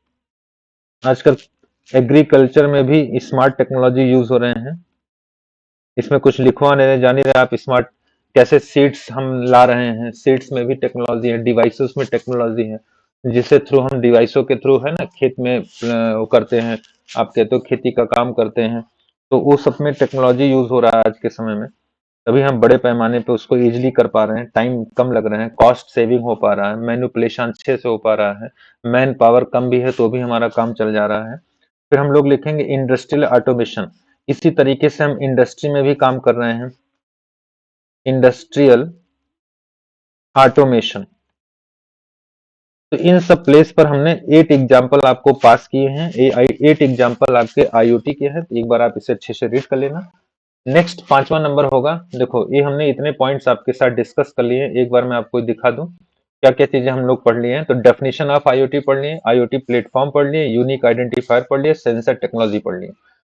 A: आजकल एग्रीकल्चर में भी स्मार्ट टेक्नोलॉजी यूज हो रहे हैं। इसमें कुछ लिखवा नहीं, जान ही रहे आप, स्मार्ट कैसे सीड्स हम ला रहे हैं, सीड्स में भी टेक्नोलॉजी है, डिवाइसेस में टेक्नोलॉजी है, जिससे थ्रू हम डिवाइसों के थ्रू है ना खेत में वो करते हैं, आप कहते हो खेती का काम करते हैं, तो वो सब में टेक्नोलॉजी यूज हो रहा है आज के समय में। तभी हम बड़े पैमाने पे उसको इजीली कर पा रहे हैं, टाइम कम लग रहे हैं, कॉस्ट सेविंग हो पा रहा है, मैनिपुलेशन अच्छे से हो पा रहा है, मैन पावर कम भी है तो भी हमारा काम चल जा रहा है। फिर हम लोग लिखेंगे इंडस्ट्रियल ऑटोमेशन। इसी तरीके से हम इंडस्ट्री में भी काम कर रहे हैं, इंडस्ट्रियल ऑटोमेशन। तो इन सब प्लेस पर हमने 8 एग्जाम्पल आपको पास किए हैं, 8 एग्जाम्पल आपके आईओटी के हैं। एक बार आप इसे अच्छे से रीड कर लेना। नेक्स्ट 5वां नंबर होगा, देखो ये हमने इतने पॉइंट्स आपके साथ डिस्कस कर लिए, एक बार मैं आपको दिखा दूं क्या क्या चीजें हम लोग पढ़ लिए हैं। तो डेफिनेशन ऑफ आईओटी पढ़ लिए, आईओटी प्लेटफॉर्म पढ़ लिए, यूनिक आइडेंटिफायर पढ़ लिए, सेंसर टेक्नोलॉजी पढ़ लिए।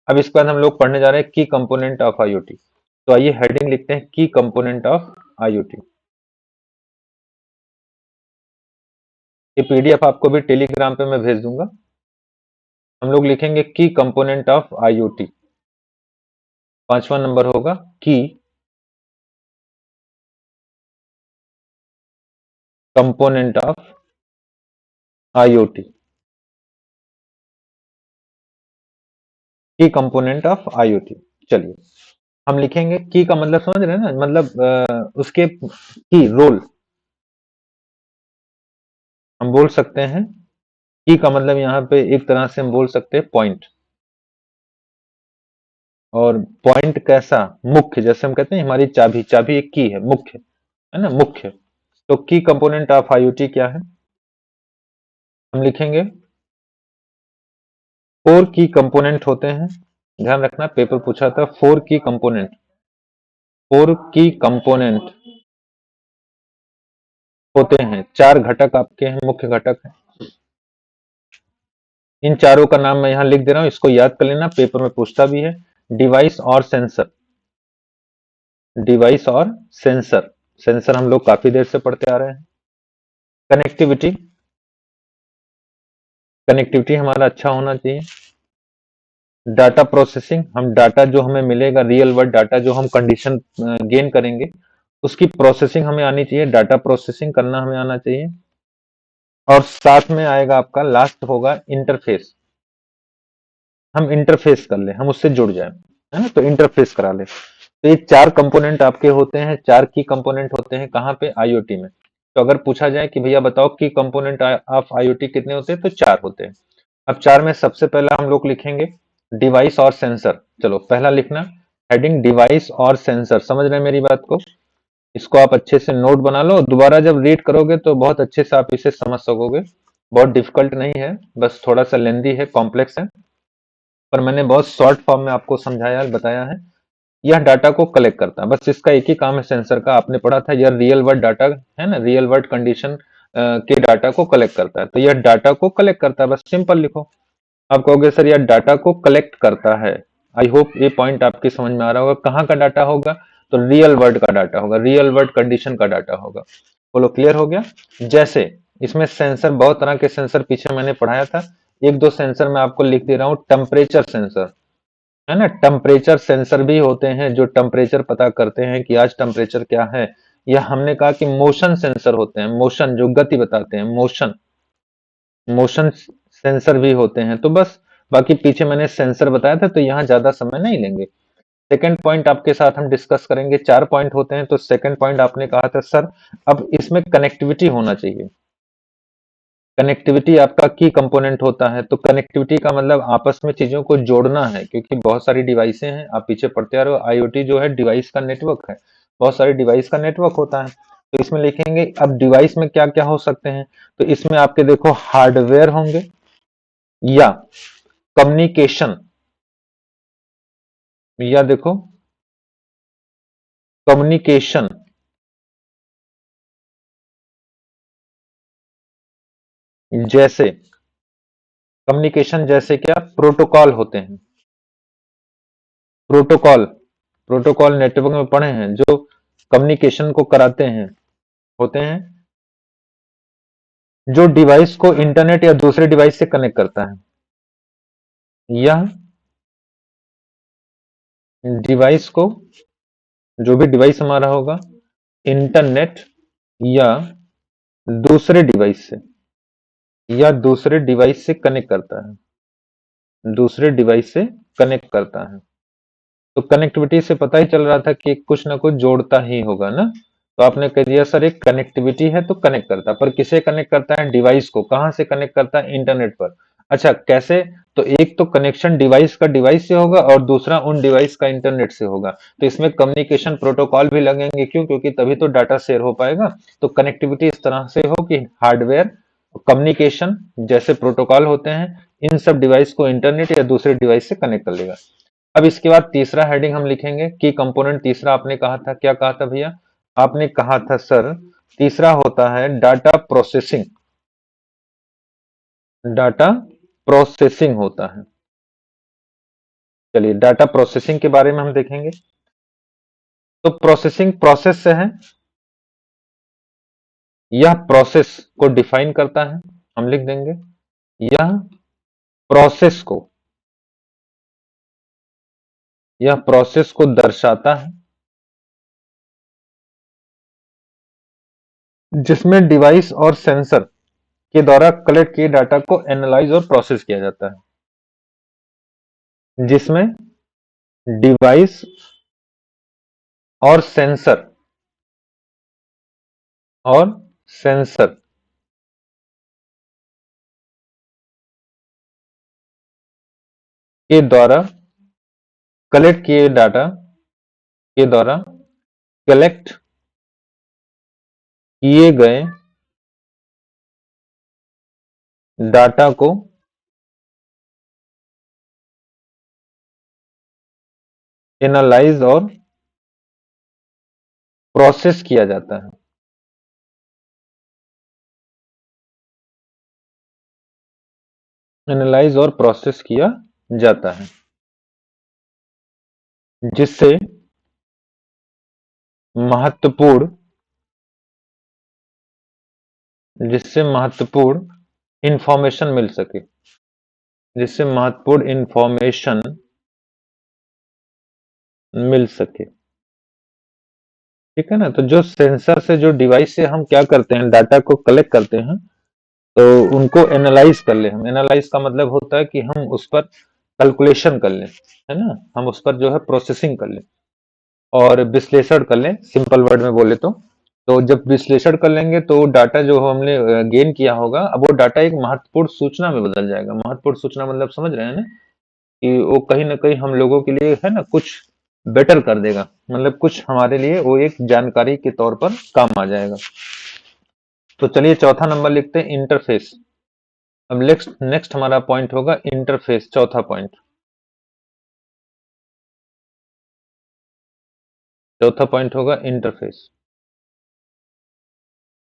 A: अब इसके बाद हम लोग पढ़ने जा रहे हैं की कंपोनेंट ऑफ आईओटी। तो आइए हेडिंग लिखते हैं की कंपोनेंट ऑफ आईओटी। ये पीडीएफ आपको भी टेलीग्राम पे मैं भेज दूंगा। हम लोग लिखेंगे की कंपोनेंट ऑफ आईओटी। 5वां नंबर होगा की कंपोनेंट ऑफ आईओटी, की कंपोनेंट ऑफ आईओटी। चलिए हम लिखेंगे की का मतलब समझ रहे हैं ना, मतलब उसके की रोल हम बोल सकते हैं। की का मतलब यहाँ पे एक तरह से हम बोल सकते हैं पॉइंट, और पॉइंट कैसा, मुख्य, जैसे हम कहते हैं हमारी चाबी, चाबी एक की है, मुख्य है ना, मुख्य। तो की कंपोनेंट ऑफ आईओटी क्या है, हम लिखेंगे 4 की कंपोनेंट होते हैं। ध्यान रखना पेपर पूछा था 4 की कंपोनेंट, 4 की कंपोनेंट होते हैं, 4 घटक आपके हैं, मुख्य घटक हैं। इन चारों का नाम मैं यहां लिख दे रहा हूं, इसको याद कर लेना, पेपर में पूछता भी है। डिवाइस और सेंसर, डिवाइस और सेंसर, सेंसर हम लोग काफी देर से पढ़ते आ रहे हैं। कनेक्टिविटी, कनेक्टिविटी हमारा अच्छा होना चाहिए। डाटा प्रोसेसिंग, हम डाटा जो हमें मिलेगा, रियल वर्ल्ड डाटा जो हम कंडीशन गेन करेंगे, उसकी प्रोसेसिंग हमें आनी चाहिए, डाटा प्रोसेसिंग करना हमें आना चाहिए। और साथ में आएगा आपका लास्ट होगा इंटरफेस, हम इंटरफेस कर ले, हम उससे जुड़ जाए, है ना, तो इंटरफेस करा ले। तो ये 4 कंपोनेंट आपके होते हैं, 4 की कंपोनेंट होते हैं कहाँ पे, आईओटी में। तो अगर पूछा जाए कि भैया बताओ की कंपोनेंट ऑफ आईओटी कितने होते हैं, तो 4 होते हैं। अब 4 में सबसे पहला हम लोग लिखेंगे डिवाइस और सेंसर। चलो पहला लिखना हेडिंग डिवाइस और सेंसर, समझ रहे हैं मेरी बात को। इसको आप अच्छे से नोट बना लो, दोबारा जब रीड करोगे तो बहुत अच्छे से आप इसे समझ सकोगे। बहुत डिफिकल्ट नहीं है, बस थोड़ा सा लेंदी है, कॉम्प्लेक्स है, पर मैंने बहुत शॉर्ट फॉर्म में आपको समझाया बताया है। यह डाटा को कलेक्ट करता है, बस इसका एक ही काम है सेंसर का, आपने पढ़ा था, यह रियल वर्ल्ड डाटा है ना, रियल वर्ल्ड कंडीशन के डाटा को कलेक्ट करता है। तो यह डाटा को कलेक्ट करता है, बस सिंपल लिखो। आप कहोगे सर यह डाटा को कलेक्ट करता है, आई होप ये पॉइंट आपकी समझ में आ रहा होगा। कहाँ का डाटा होगा, तो रियल वर्ल्ड का डाटा होगा, रियल वर्ल्ड कंडीशन का डाटा होगा। बोलो क्लियर हो गया। जैसे इसमें सेंसर, बहुत तरह के सेंसर पीछे मैंने पढ़ाया था, एक दो सेंसर मैं आपको लिख दे रहा हूँ। टेम्परेचर सेंसर है ना, टेम्परेचर सेंसर भी होते हैं जो टेम्परेचर पता करते हैं कि आज टेम्परेचर क्या है। या हमने कहा कि मोशन सेंसर होते हैं, मोशन जो गति बताते हैं, मोशन, मोशन सेंसर भी होते हैं। तो बस बाकी पीछे मैंने सेंसर बताया था, तो यहाँ ज्यादा समय नहीं लेंगे। सेकंड पॉइंट आपके साथ हम डिस्कस करेंगे। 4 पॉइंट होते हैं, तो सेकंड पॉइंट आपने कहा था सर अब इसमें कनेक्टिविटी होना चाहिए। कनेक्टिविटी आपका की कंपोनेंट होता है। तो कनेक्टिविटी का मतलब आपस में चीजों को जोड़ना है, क्योंकि बहुत सारी डिवाइसें हैं। आप पीछे पढ़ते आ रहे हो, आईओटी जो है डिवाइस का नेटवर्क है। बहुत सारे डिवाइस का नेटवर्क होता है। तो इसमें लिखेंगे अब डिवाइस में क्या क्या हो सकते हैं। तो इसमें आपके देखो हार्डवेयर होंगे या कम्युनिकेशन, या देखो कम्युनिकेशन, जैसे कम्युनिकेशन जैसे क्या प्रोटोकॉल होते हैं। प्रोटोकॉल, प्रोटोकॉल नेटवर्क में पढ़े हैं जो कम्युनिकेशन को कराते हैं, होते हैं जो डिवाइस को इंटरनेट या दूसरे डिवाइस से कनेक्ट करता है। यह डिवाइस को, जो भी डिवाइस हमारा होगा, इंटरनेट या दूसरे डिवाइस से, या दूसरे डिवाइस से कनेक्ट करता है, दूसरे डिवाइस से कनेक्ट करता है। तो कनेक्टिविटी से पता ही चल रहा था कि कुछ ना कुछ जोड़ता ही होगा ना। तो आपने कह दिया सर एक कनेक्टिविटी है तो कनेक्ट करता है, पर किसे कनेक्ट करता है? डिवाइस को। कहां से कनेक्ट करता है? इंटरनेट पर। अच्छा कैसे? तो एक तो कनेक्शन डिवाइस का डिवाइस से होगा और दूसरा उन डिवाइस का इंटरनेट से होगा। तो इसमें कम्युनिकेशन प्रोटोकॉल भी लगेंगे। क्यों? क्योंकि तभी तो डाटा शेयर हो पाएगा। तो कनेक्टिविटी इस तरह से हो कि हार्डवेयर कम्युनिकेशन जैसे प्रोटोकॉल होते हैं, इन सब डिवाइस को इंटरनेट या दूसरे डिवाइस से कनेक्ट कर लेगा। अब इसके बाद तीसरा हेडिंग हम लिखेंगे की कंपोनेंट। तीसरा आपने कहा था, क्या कहा था भैया? आपने कहा था सर तीसरा होता है डाटा प्रोसेसिंग। डाटा प्रोसेसिंग होता है। चलिए डाटा प्रोसेसिंग के बारे में हम देखेंगे। तो प्रोसेसिंग प्रोसेस से है, यह प्रोसेस को डिफाइन करता है। हम लिख देंगे यह प्रोसेस को, यह प्रोसेस को दर्शाता है, जिसमें डिवाइस और सेंसर के द्वारा कलेक्ट किए डाटा को एनालाइज और प्रोसेस किया जाता है। जिसमें डिवाइस और सेंसर, और सेंसर के द्वारा कलेक्ट किए डाटा के द्वारा कलेक्ट किए गए डाटा को एनालाइज और प्रोसेस किया जाता है। एनालाइज और प्रोसेस किया जाता है, जिससे महत्वपूर्ण, जिससे महत्वपूर्ण इंफॉर्मेशन मिल सके, जिससे महत्वपूर्ण इंफॉर्मेशन मिल सके। ठीक है ना। तो जो सेंसर से, जो डिवाइस से हम क्या करते हैं, डाटा को कलेक्ट करते हैं, तो उनको एनालाइज कर ले। हम एनालाइज का मतलब होता है कि हम उस पर कैलकुलेशन कर लें, है ना। हम उस पर जो है प्रोसेसिंग कर लें और विश्लेषण कर लें, सिंपल वर्ड में बोले तो जब विश्लेषण कर लेंगे तो डाटा जो हमने गेन किया होगा, अब वो डाटा एक महत्वपूर्ण सूचना में बदल जाएगा। महत्वपूर्ण सूचना मतलब समझ रहे हैं ना, कि वो कहीं ना कहीं हम लोगों के लिए, है ना, कुछ बेटर कर देगा। मतलब कुछ हमारे लिए वो एक जानकारी के तौर पर काम आ जाएगा। तो चलिए चौथा नंबर लिखते हैं, इंटरफेस। अब नेक्स्ट नेक्स्ट हमारा पॉइंट होगा इंटरफेस, चौथा पॉइंट। चौथा पॉइंट होगा इंटरफेस।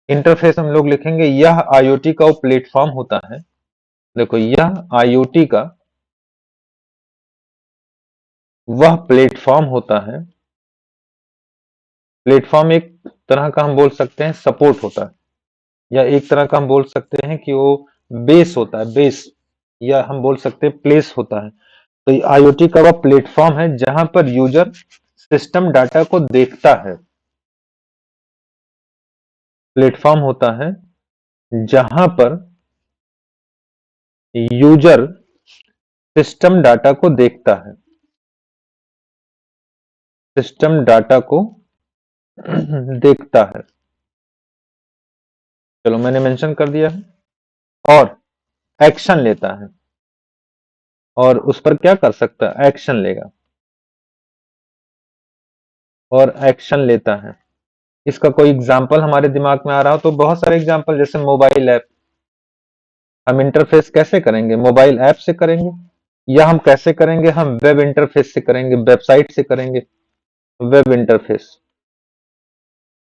A: इंटरफेस हम लोग लिखेंगे यह आईओटी का वो प्लेटफॉर्म होता है। देखो यह आईओटी का वह प्लेटफॉर्म होता है। प्लेटफॉर्म एक तरह का हम बोल सकते हैं सपोर्ट होता है, या एक तरह का हम बोल सकते हैं कि वो बेस होता है, बेस, या हम बोल सकते हैं प्लेस होता है। तो आईओटी का वह प्लेटफॉर्म है जहां पर यूजर सिस्टम डाटा को देखता है। प्लेटफॉर्म होता है जहां पर यूजर सिस्टम डाटा को देखता है, सिस्टम डाटा को देखता है। चलो मैंने मेंशन कर दिया है। और एक्शन लेता है, और उस पर क्या कर सकता है, एक्शन लेगा और एक्शन लेता है। इसका कोई एग्जाम्पल हमारे दिमाग में आ रहा हो तो बहुत सारे एग्जाम्पल, जैसे मोबाइल ऐप। हम इंटरफेस कैसे करेंगे, मोबाइल ऐप से करेंगे, या हम कैसे करेंगे, हम वेब इंटरफेस से करेंगे, वेबसाइट से करेंगे। वेब इंटरफेस,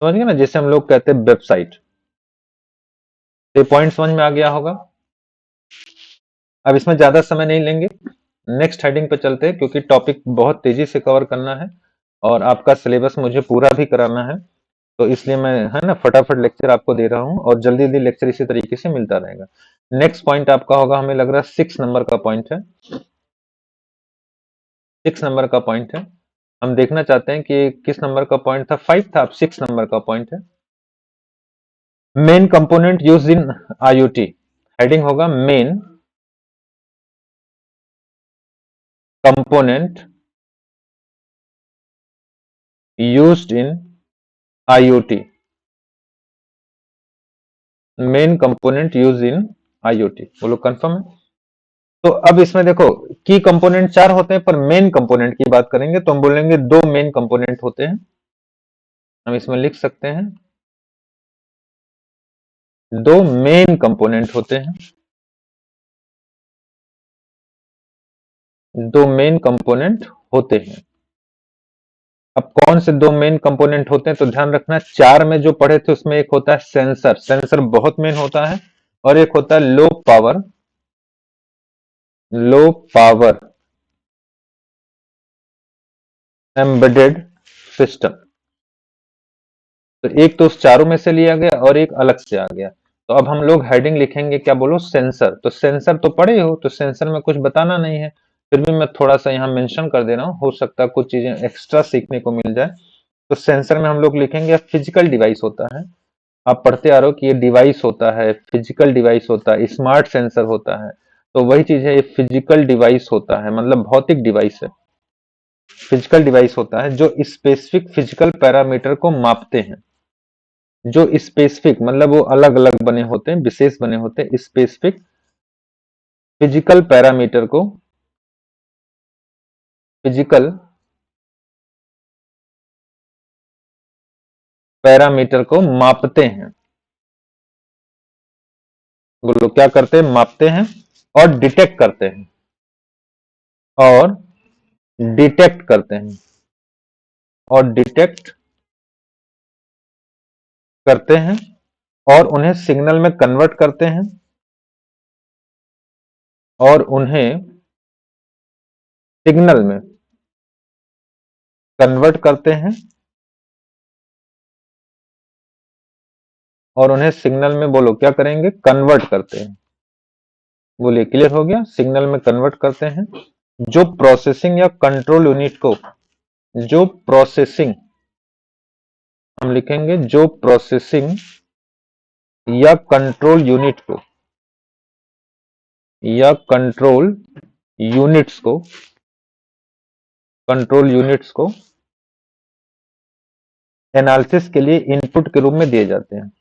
A: समझ गए ना, जैसे हम लोग कहते हैं वेबसाइट। ये पॉइंट समझ में आ गया होगा। अब इसमें ज्यादा समय नहीं लेंगे, नेक्स्ट हेडिंग पे चलते हैं, क्योंकि टॉपिक बहुत तेजी से कवर करना है और आपका सिलेबस मुझे पूरा भी कराना है। तो इसलिए मैं, है ना, फटाफट लेक्चर आपको दे रहा हूँ और जल्दी जल्दी लेक्चर इसी तरीके से मिलता रहेगा। नेक्स्ट पॉइंट आपका होगा, हमें लग रहा है 6 नंबर का पॉइंट है। 6 नंबर का पॉइंट है। हम देखना चाहते हैं कि किस नंबर का पॉइंट था, 5 था, अब 6 नंबर का पॉइंट है। Main component use in IoT। Heading होगा main component used in IoT। Main component use in IoT, बोलो कंफर्म है। तो अब इसमें देखो, की कंपोनेंट 4 होते हैं, पर मेन कंपोनेंट की बात करेंगे तो हम बोलेंगे 2 मेन कंपोनेंट होते हैं। हम इसमें लिख सकते हैं 2 मेन कंपोनेंट होते हैं। 2 मेन कंपोनेंट होते हैं। अब कौन से 2 मेन कंपोनेंट होते हैं, तो ध्यान रखना, 4 में जो पढ़े थे उसमें एक होता है सेंसर, सेंसर बहुत मेन होता है, और एक होता है लो पावर एम्बेडेड सिस्टम। तो एक तो उस चारों में से लिया गया और एक अलग से आ गया। तो अब हम लोग हेडिंग लिखेंगे, क्या बोलो, सेंसर। तो सेंसर तो पढ़े हो, तो सेंसर में कुछ बताना नहीं है, फिर भी मैं थोड़ा सा यहाँ मेंशन कर दे रहा हूँ, हो सकता है कुछ चीजें एक्स्ट्रा सीखने को मिल जाए। तो सेंसर में हम लोग लिखेंगे फिजिकल डिवाइस होता है। आप पढ़ते आ रहे हो कि ये डिवाइस होता है, फिजिकल डिवाइस होता है, स्मार्ट सेंसर होता है। तो वही चीज है, ये फिजिकल डिवाइस होता है, मतलब भौतिक डिवाइस है। फिजिकल डिवाइस होता है जो स्पेसिफिक फिजिकल पैरामीटर को मापते हैं। जो स्पेसिफिक मतलब वो अलग अलग बने होते हैं, विशेष बने होते हैं, स्पेसिफिक फिजिकल पैरामीटर को, फिजिकल पैरामीटर को मापते हैं। बोलो क्या करते हैं, मापते हैं और डिटेक्ट करते हैं, और डिटेक्ट करते हैं, और डिटेक्ट करते हैं, और उन्हें सिग्नल में कन्वर्ट करते हैं, और उन्हें सिग्नल में कन्वर्ट करते हैं, और उन्हें सिग्नल में, बोलो क्या करेंगे, कन्वर्ट करते हैं। बोलिए क्लियर हो गया, सिग्नल में कन्वर्ट करते हैं। जो प्रोसेसिंग या कंट्रोल यूनिट को, जो प्रोसेसिंग, हम लिखेंगे जो प्रोसेसिंग या कंट्रोल यूनिट को, या कंट्रोल यूनिट्स को एनालिसिस के लिए इनपुट के रूप में दिए जाते हैं।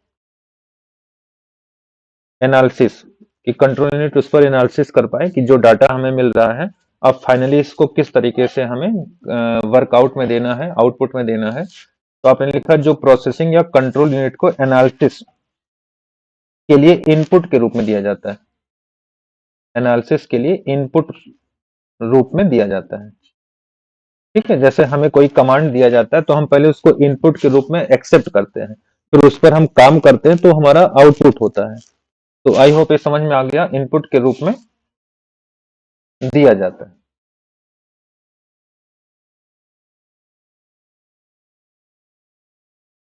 A: एनालिसिस कि कंट्रोल यूनिट उस पर एनालिसिस कर पाए कि जो डाटा हमें मिल रहा है, अब फाइनली इसको किस तरीके से हमें वर्कआउट में देना है, आउटपुट में देना है। तो आपने लिखा जो प्रोसेसिंग या कंट्रोल यूनिट को एनालिसिस के लिए इनपुट के रूप में दिया जाता है। एनालिसिस के लिए इनपुट रूप में दिया जाता है। ठीक है, जैसे हमें कोई कमांड दिया जाता है तो हम पहले उसको इनपुट के रूप में एक्सेप्ट करते हैं, फिर उस पर हम काम करते हैं तो हमारा आउटपुट होता है। तो आई होप ये समझ में आ गया, इनपुट के रूप में दिया जाता है।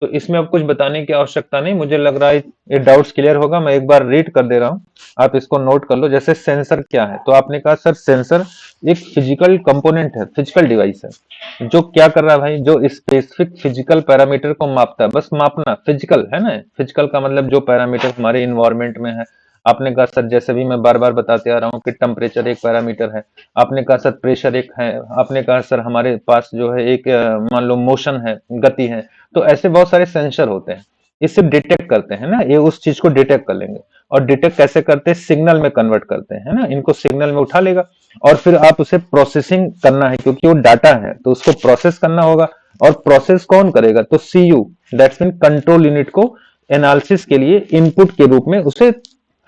A: तो इसमें अब कुछ बताने की आवश्यकता नहीं, मुझे लग रहा है ये डाउट्स क्लियर होगा। मैं एक बार रीड कर दे रहा हूं, आप इसको नोट कर लो। जैसे सेंसर क्या है, तो आपने कहा सर सेंसर एक फिजिकल कंपोनेंट है, फिजिकल डिवाइस है, जो क्या कर रहा है भाई, जो स्पेसिफिक फिजिकल पैरामीटर को मापता है। बस मापना, फिजिकल है ना, फिजिकल का मतलब जो पैरामीटर हमारे इन्वायरमेंट में है, आपने कहा सर, जैसे भी मैं बार बार बताते आ रहा हूँ कि टेम्परेचर एक पैरामीटर है, आपने कहा सर प्रेशर एक है, आपने कहा सर हमारे पास जो है एक मान लो मोशन है, गति है। तो ऐसे बहुत सारे सेंसर होते हैं, इससे डिटेक्ट करते हैं ना, ये उस चीज को डिटेक्ट कर लेंगे। और डिटेक्ट कैसे करते हैं? सिग्नल में कन्वर्ट करते हैं ना, इनको सिग्नल में उठा लेगा और फिर आप उसे प्रोसेसिंग करना है, क्योंकि वो डाटा है तो उसको प्रोसेस करना होगा। और प्रोसेस कौन करेगा? तो CU, that's mean control unit को एनालिसिस के लिए इनपुट के रूप में उसे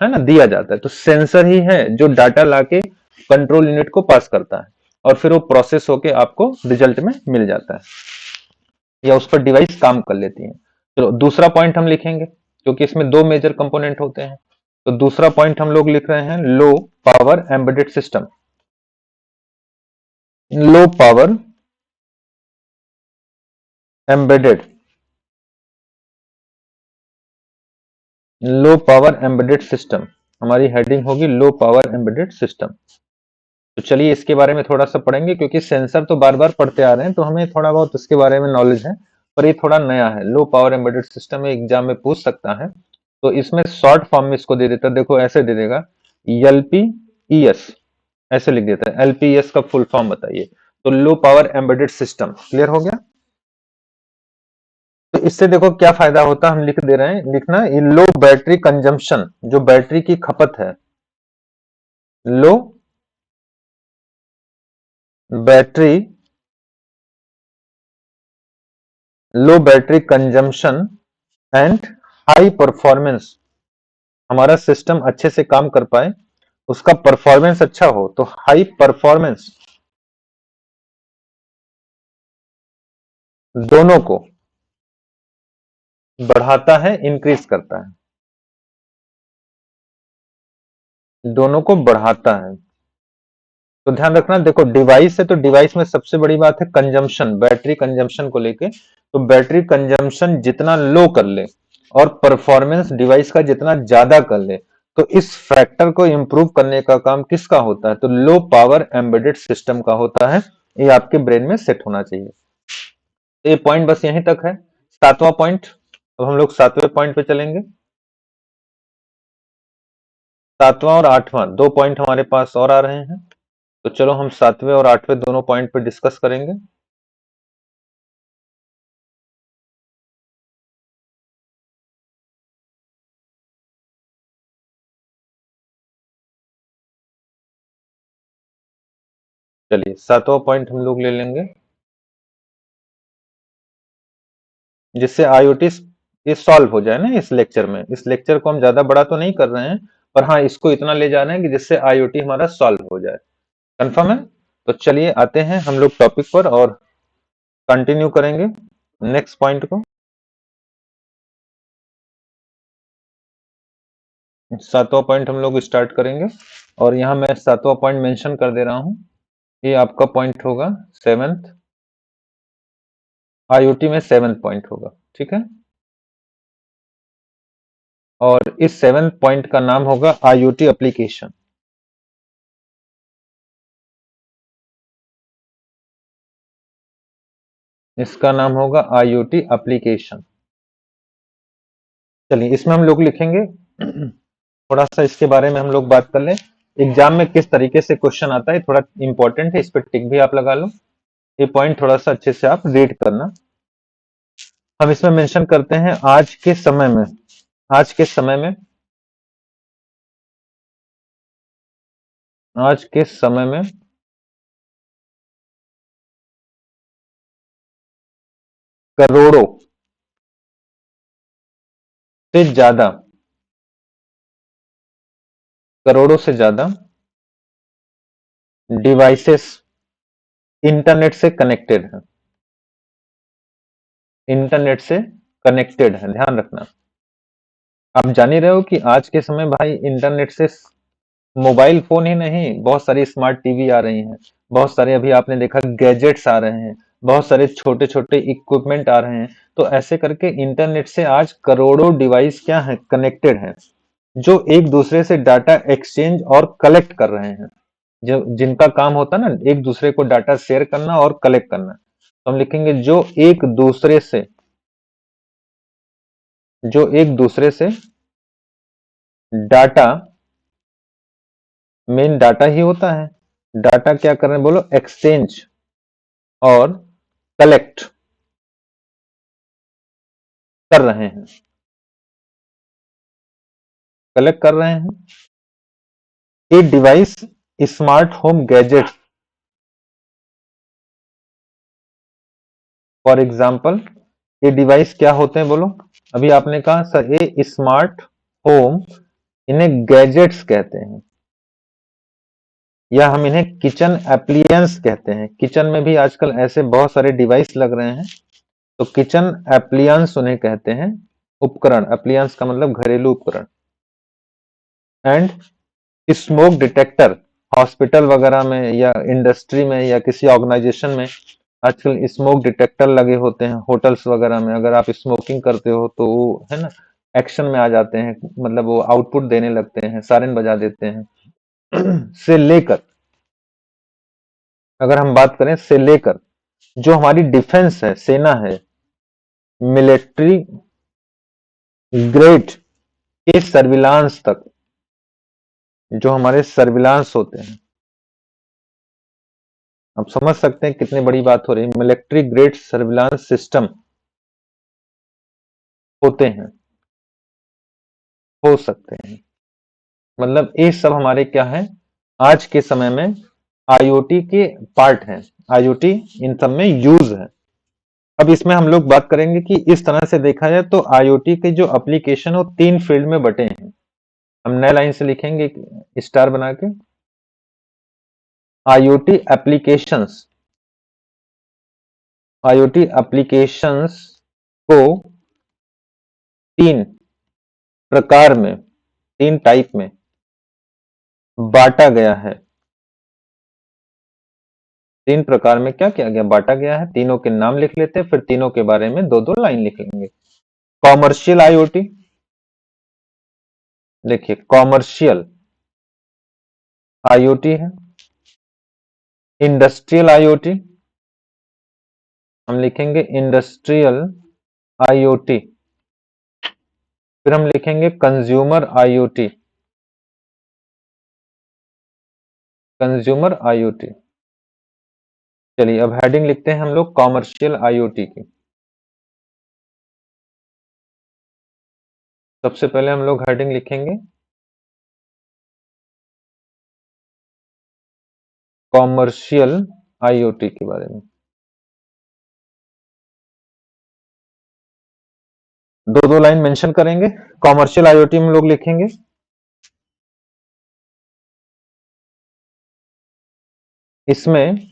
A: है ना दिया जाता है। तो सेंसर ही है जो डाटा लाके कंट्रोल यूनिट को पास करता है और फिर वो प्रोसेस होके आपको रिजल्ट में मिल जाता है, या उस पर डिवाइस काम कर लेती है। चलो दूसरा पॉइंट हम लिखेंगे, क्योंकि इसमें दो मेजर कंपोनेंट होते हैं। तो दूसरा पॉइंट हम लोग लिख रहे हैं low power embedded system. Low power embedded, low power embedded system, हमारी हेडिंग होगी लो पावर एम्बेडेड सिस्टम। तो चलिए इसके बारे में थोड़ा सा पढ़ेंगे, क्योंकि सेंसर तो बार बार पढ़ते आ रहे हैं तो हमें थोड़ा बहुत इसके बारे में नॉलेज है, पर ये थोड़ा नया है। Low power embedded system exam में पूछ सकता है, तो इसमें शॉर्ट फॉर्म में इसको दे देता है, देखो ऐसे दे देगा, एलपीईएस ऐसे लिख देता है। एलपीईएस का फुल फॉर्म बताइए। तो low power embedded system clear हो गया। तो इससे देखो क्या फायदा होता है, हम लिख दे रहे हैं, लिखना ये लो बैटरी कंजम्पशन, जो बैटरी की खपत है, low battery, low battery consumption and high performance, हमारा सिस्टम अच्छे से काम कर पाए, उसका परफॉर्मेंस अच्छा हो, तो हाई परफॉर्मेंस दोनों को बढ़ाता है, इंक्रीज करता है, दोनों को बढ़ाता है। तो ध्यान रखना, देखो डिवाइस है तो डिवाइस में सबसे बड़ी बात है कंजम्पशन, बैटरी कंजम्पशन को लेके। तो बैटरी कंजम्पशन जितना लो कर ले और परफॉर्मेंस डिवाइस का जितना ज्यादा कर ले, तो इस फैक्टर को इंप्रूव करने का काम किसका होता है? तो लो पावर एम्बेडेड सिस्टम का होता है। ये आपके ब्रेन में सेट होना चाहिए। तो ये पॉइंट बस यहीं तक है। सातवां पॉइंट, अब हम लोग सातवें पॉइंट पे चलेंगे। सातवां और आठवां दो पॉइंट हमारे पास और आ रहे हैं, तो चलो हम सातवें और आठवें दोनों पॉइंट पे डिस्कस करेंगे। चलिए सातवां पॉइंट हम लोग ले लेंगे, जिससे आईओटी ये सॉल्व हो जाए ना इस लेक्चर में। इस लेक्चर को हम ज्यादा बड़ा तो नहीं कर रहे हैं, पर हाँ इसको इतना ले जा रहे हैं कि जिससे आईओटी हमारा सॉल्व हो जाए। कंफर्म है? तो चलिए आते हैं हम लोग टॉपिक पर और कंटिन्यू करेंगे नेक्स्ट पॉइंट को। सातवां पॉइंट हम लोग स्टार्ट करेंगे, और यहाँ मैं सातवां पॉइंट मेंशन कर दे रहा हूँ। ये आपका पॉइंट होगा सेवेंथ, आईओटी में सेवेंथ पॉइंट होगा, ठीक है। और इस सेवेंथ पॉइंट का नाम होगा आईओटी एप्लीकेशन। इसका नाम होगा आईओटी एप्लीकेशन। चलिए इसमें हम लोग लिखेंगे थोड़ा सा इसके बारे में हम लोग बात कर लें, एग्जाम में किस तरीके से क्वेश्चन आता है, थोड़ा इंपॉर्टेंट है, इस पर टिक भी आप लगा लो। ये पॉइंट थोड़ा सा अच्छे से आप रीड करना। हम इसमें मेंशन करते हैं आज के समय में, आज के समय में, आज के समय में करोड़ों से ज्यादा, करोड़ों से ज्यादा डिवाइसेस इंटरनेट से कनेक्टेड है, इंटरनेट से कनेक्टेड है, ध्यान रखना। आप जान ही रहे हो कि आज के समय भाई इंटरनेट से मोबाइल फोन ही नहीं, बहुत सारी स्मार्ट टीवी आ रही हैं, बहुत सारे अभी आपने देखा गैजेट्स आ रहे हैं, बहुत सारे छोटे छोटे इक्विपमेंट आ रहे हैं। तो ऐसे करके इंटरनेट से आज करोड़ों डिवाइस क्या है, कनेक्टेड हैं, जो एक दूसरे से डाटा एक्सचेंज और कलेक्ट कर रहे हैं, जो जिनका काम होता है ना एक दूसरे को डाटा शेयर करना और कलेक्ट करना। तो हम लिखेंगे जो एक दूसरे से डाटा मेन डाटा ही होता है। डाटा क्या कर रहे हैं बोलो, एक्सचेंज और कलेक्ट कर रहे हैं, कलेक्ट कर रहे हैं। A device, smart home gadget, for example ये डिवाइस क्या होते हैं बोलो। अभी आपने कहा सर ये स्मार्ट होम, इन्हें गैजेट्स कहते हैं, या हम इन्हें किचन एप्लियंस कहते हैं। किचन में भी आजकल ऐसे बहुत सारे डिवाइस लग रहे हैं, तो किचन एप्लियंस उन्हें कहते हैं, उपकरण। एप्लियंस का मतलब घरेलू उपकरण। एंड स्मोक डिटेक्टर, हॉस्पिटल वगैरह में या इंडस्ट्री में या किसी ऑर्गेनाइजेशन में आजकल स्मोक डिटेक्टर लगे होते हैं। होटल्स वगैरह में अगर आप स्मोकिंग करते हो तो वो है ना, एक्शन में आ जाते हैं, मतलब वो आउटपुट देने लगते हैं, सायरन बजा देते हैं। से लेकर, अगर हम बात करें से लेकर, जो हमारी डिफेंस है, सेना है, मिलिट्री ग्रेड के सर्विलांस तक, जो हमारे सर्विलांस होते हैं, आप समझ सकते हैं कितनी बड़ी बात हो रही है। मिलिट्री ग्रेड सर्विलांस सिस्टम होते हैं, हो सकते हैं, मतलब ये सब हमारे क्या है, आज के समय में आईओटी के पार्ट हैं। आईओटी इन सब में यूज है। अब इसमें हम लोग बात करेंगे कि इस तरह से देखा जाए तो आईओटी के जो एप्लीकेशन वो 3 फील्ड में बटे हैं। हम नए लाइन से लिखेंगे स्टार बना के, आईओटी एप्लीकेशंस। आईओटी एप्लीकेशंस को 3 प्रकार में, 3 टाइप में बांटा गया है। 3 प्रकार में क्या किया गया, बांटा गया है। तीनों के नाम लिख लेते हैं, फिर तीनों के बारे में 2-2 लाइन लिख लेंगे। कॉमर्शियल आईओटी, देखिए कॉमर्शियल आईओटी है। इंडस्ट्रियल आईओटी, हम लिखेंगे इंडस्ट्रियल आईओटी। फिर हम लिखेंगे कंज्यूमर आईओटी, कंज्यूमर आईओटी। चलिए अब हेडिंग लिखते हैं हम लोग कॉमर्शियल आईओटी की। सबसे पहले हम लोग हेडिंग लिखेंगे कॉमर्शियल आईओटी के बारे में। 2-2 लाइन मेंशन करेंगे। कॉमर्शियल आईओटी में हम लोग लिखेंगे इसमें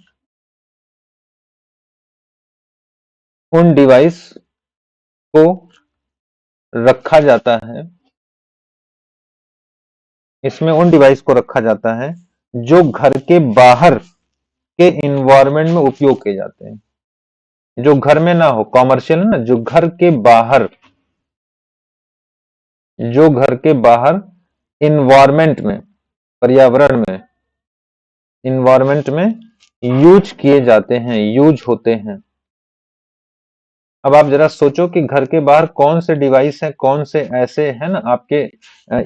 A: उन डिवाइस को रखा जाता है, इसमें उन डिवाइस को रखा जाता है जो घर के बाहर के इन्वायरमेंट में उपयोग किए जाते हैं। जो घर में ना हो, कॉमर्शियल है ना, जो घर के बाहर, जो घर के बाहर इन्वायरमेंट में, पर्यावरण में, इन्वायरमेंट में यूज किए जाते हैं, यूज होते हैं। अब आप जरा सोचो कि घर के बाहर कौन से डिवाइस हैं, कौन से ऐसे है ना आपके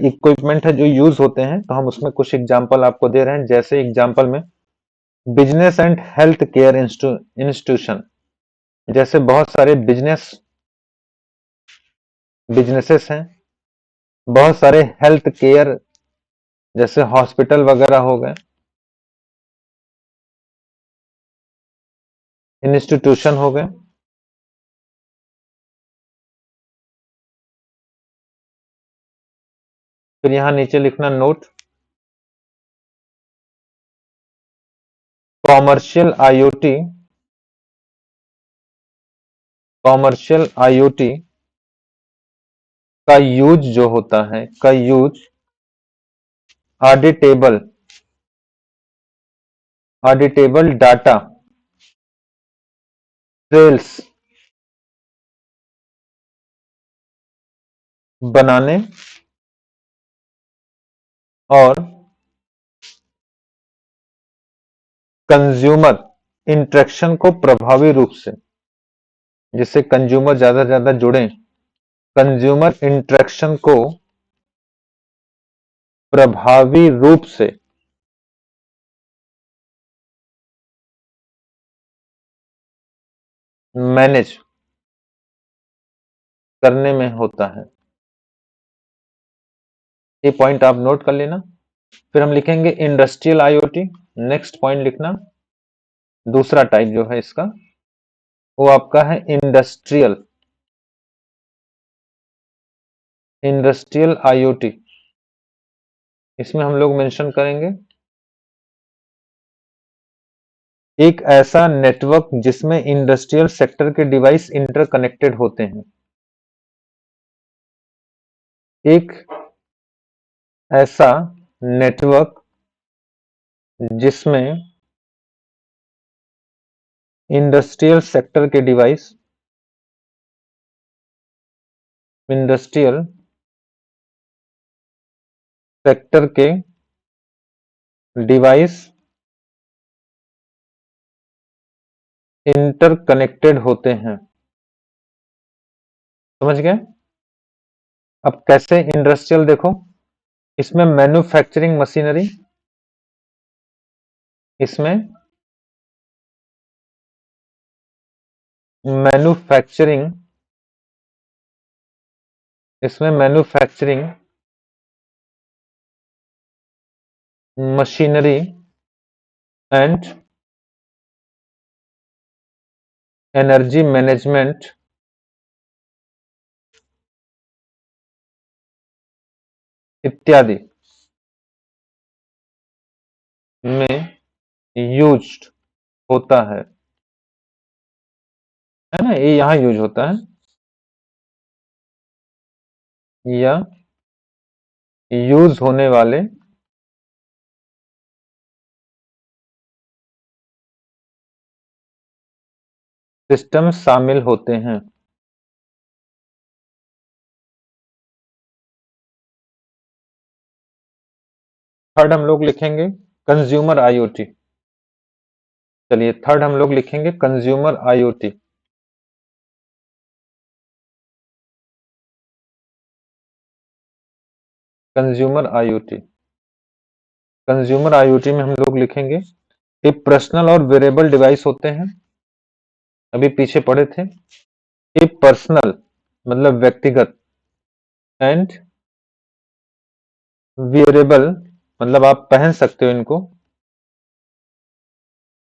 A: इक्विपमेंट है जो यूज होते हैं। तो हम उसमें कुछ एग्जांपल आपको दे रहे हैं। जैसे एग्जांपल में business and health care institution, जैसे बहुत सारे बिजनेसेस हैं, बहुत सारे हेल्थ केयर जैसे हॉस्पिटल वगैरह हो गए, इंस्टीट्यूशन हो गए। फिर यहां नीचे लिखना note, commercial IoT, commercial IoT का यूज जो होता है, का use auditable, auditable data trails बनाने और कंज्यूमर इंटरेक्शन को प्रभावी रूप से, जिससे कंज्यूमर ज्यादा से ज्यादा जुड़े, कंज्यूमर इंटरेक्शन को प्रभावी रूप से मैनेज करने में होता है। ये पॉइंट आप नोट कर लेना। फिर हम लिखेंगे इंडस्ट्रियल आईओटी। नेक्स्ट पॉइंट लिखना, दूसरा टाइप जो है इसका वो आपका है इंडस्ट्रियल, इंडस्ट्रियल आईओटी। इसमें हम लोग मेंशन करेंगे एक ऐसा नेटवर्क जिसमें इंडस्ट्रियल सेक्टर के डिवाइस इंटरकनेक्टेड होते हैं। एक ऐसा नेटवर्क जिसमें इंडस्ट्रियल सेक्टर के डिवाइस, इंडस्ट्रियल सेक्टर के डिवाइस इंटरकनेक्टेड होते हैं। समझ गए? अब कैसे इंडस्ट्रियल देखो, इसमें मैन्युफैक्चरिंग मशीनरी, इसमें मैन्युफैक्चरिंग, इसमें manufacturing machinery and energy management इत्यादि में यूज्ड होता है ना, ये यहाँ यूज होता है या यूज होने वाले सिस्टम शामिल होते हैं। थर्ड हम लोग लिखेंगे कंज्यूमर आईओटी। चलिए थर्ड हम लोग लिखेंगे consumer IoT. Consumer IoT, consumer IoT में हम लोग लिखेंगे ये पर्सनल और वेरेबल डिवाइस होते हैं। अभी पीछे पढ़े थे, ये पर्सनल मतलब व्यक्तिगत एंड वेरेबल मतलब आप पहन सकते हो इनको,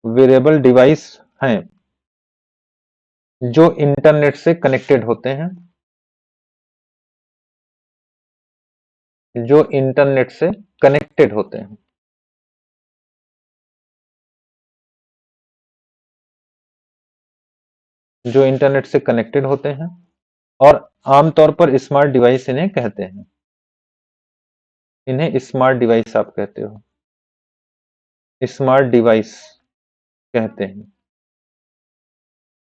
A: वेरेबल डिवाइस हैं जो इंटरनेट से कनेक्टेड होते हैं, जो इंटरनेट से कनेक्टेड होते हैं। जो इंटरनेट से कनेक्टेड होते हैं और आमतौर पर स्मार्ट डिवाइस इन्हें कहते हैं, इन्हें स्मार्ट डिवाइस आप कहते हो, स्मार्ट डिवाइस कहते हैं।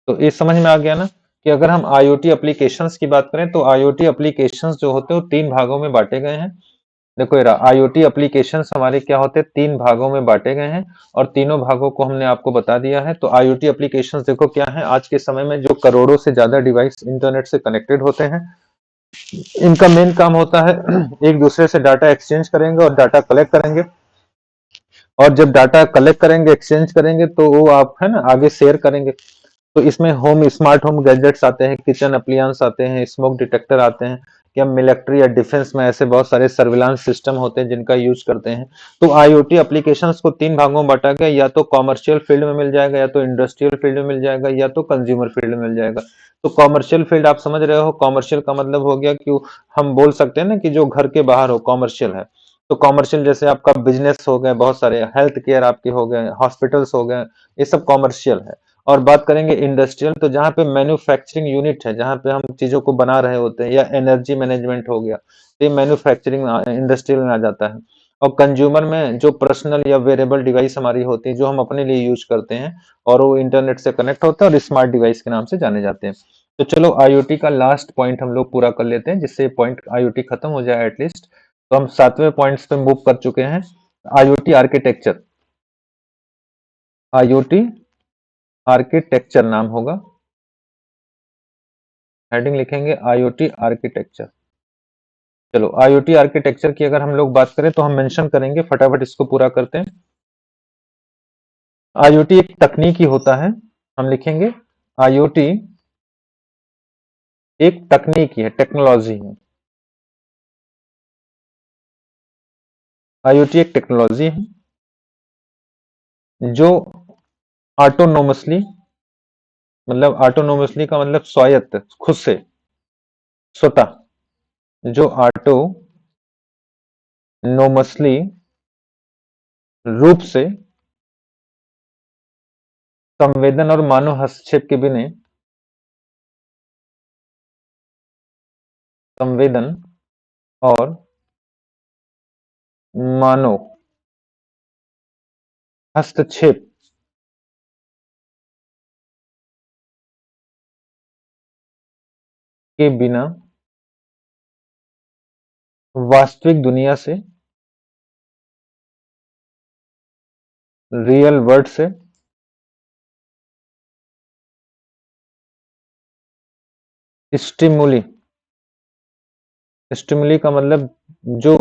A: तो ये समझ में आ गया ना कि अगर हम IoT एप्लीकेशंस की बात करें तो IoT एप्लीकेशंस जो होते हैं वो तीन भागों में बांटे गए हैं। देखो ये रहा, IoT एप्लीकेशंस हमारे क्या होते हैं, तीन भागों में बांटे गए हैं और तीनों भागों को हमने आपको बता दिया है। तो IoT एप्लीकेशंस देखो क्या है, आज के समय में जो करोड़ों से ज्यादा डिवाइस इंटरनेट से कनेक्टेड होते हैं, इनका मेन काम होता है एक दूसरे से डाटा एक्सचेंज करेंगे और डाटा कलेक्ट करेंगे, और जब डाटा कलेक्ट करेंगे एक्सचेंज करेंगे तो वो आप है ना आगे शेयर करेंगे। तो इसमें होम स्मार्ट होम गैजेट्स आते हैं, किचन अप्लायंस आते हैं, स्मोक डिटेक्टर आते हैं, या मिलिट्री या डिफेंस में ऐसे बहुत सारे सर्विलांस सिस्टम होते हैं जिनका यूज करते हैं। तो आईओटी एप्लीकेशंस को तीन भागों में बांटा गया, या तो कॉमर्शियल फील्ड में मिल जाएगा, या तो इंडस्ट्रियल फील्ड में मिल जाएगा, या तो कंज्यूमर फील्ड में मिल जाएगा। तो कॉमर्शियल फील्ड आप समझ रहे हो, कॉमर्शियल का मतलब हो गया कि हम बोल सकते हैं ना कि जो घर के बाहर हो कॉमर्शियल है। तो कॉमर्शियल जैसे आपका बिजनेस हो गए, बहुत सारे हेल्थ केयर आपके हो गए, हॉस्पिटल्स हो गए, ये सब कॉमर्शियल है। और बात करेंगे इंडस्ट्रियल, तो जहाँ पे मैन्युफैक्चरिंग यूनिट है, जहाँ पे हम चीजों को बना रहे होते हैं, या एनर्जी मैनेजमेंट हो गया, तो ये मैन्युफैक्चरिंग इंडस्ट्रियल में आ जाता है। और कंज्यूमर में जो पर्सनल या वेरेबल डिवाइस हमारी होती है जो हम अपने लिए यूज करते हैं और वो इंटरनेट से कनेक्ट होता है और स्मार्ट डिवाइस के नाम से जाने जाते हैं। तो चलो IoT का लास्ट पॉइंट हम लोग पूरा कर लेते हैं जिससे पॉइंट IoT खत्म हो जाए एटलीस्ट। तो हम सातवें पॉइंट्स पे मूव कर चुके हैं, IoT आर्किटेक्चर। IoT आर्किटेक्चर नाम होगा, हेडिंग लिखेंगे IoT आर्किटेक्चर। चलो IoT आर्किटेक्चर की अगर हम लोग बात करें तो हम मेंशन करेंगे, फटाफट इसको पूरा करते हैं। IoT एक तकनीक ही होता है, हम लिखेंगे आईओटी एक तकनीकी है, टेक्नोलॉजी है। आईओटी एक टेक्नोलॉजी है जो ऑटोनोमसली, मतलब ऑटोनोमसली का मतलब स्वायत्त, खुद से, स्वतः, जो ऑटोनोमसली रूप से संवेदन और मानव हस्तक्षेप के बिना, संवेदन और मानव हस्तक्षेप के बिना वास्तविक दुनिया से, रियल वर्ल्ड से स्टिमुली, स्टिमुली का मतलब जो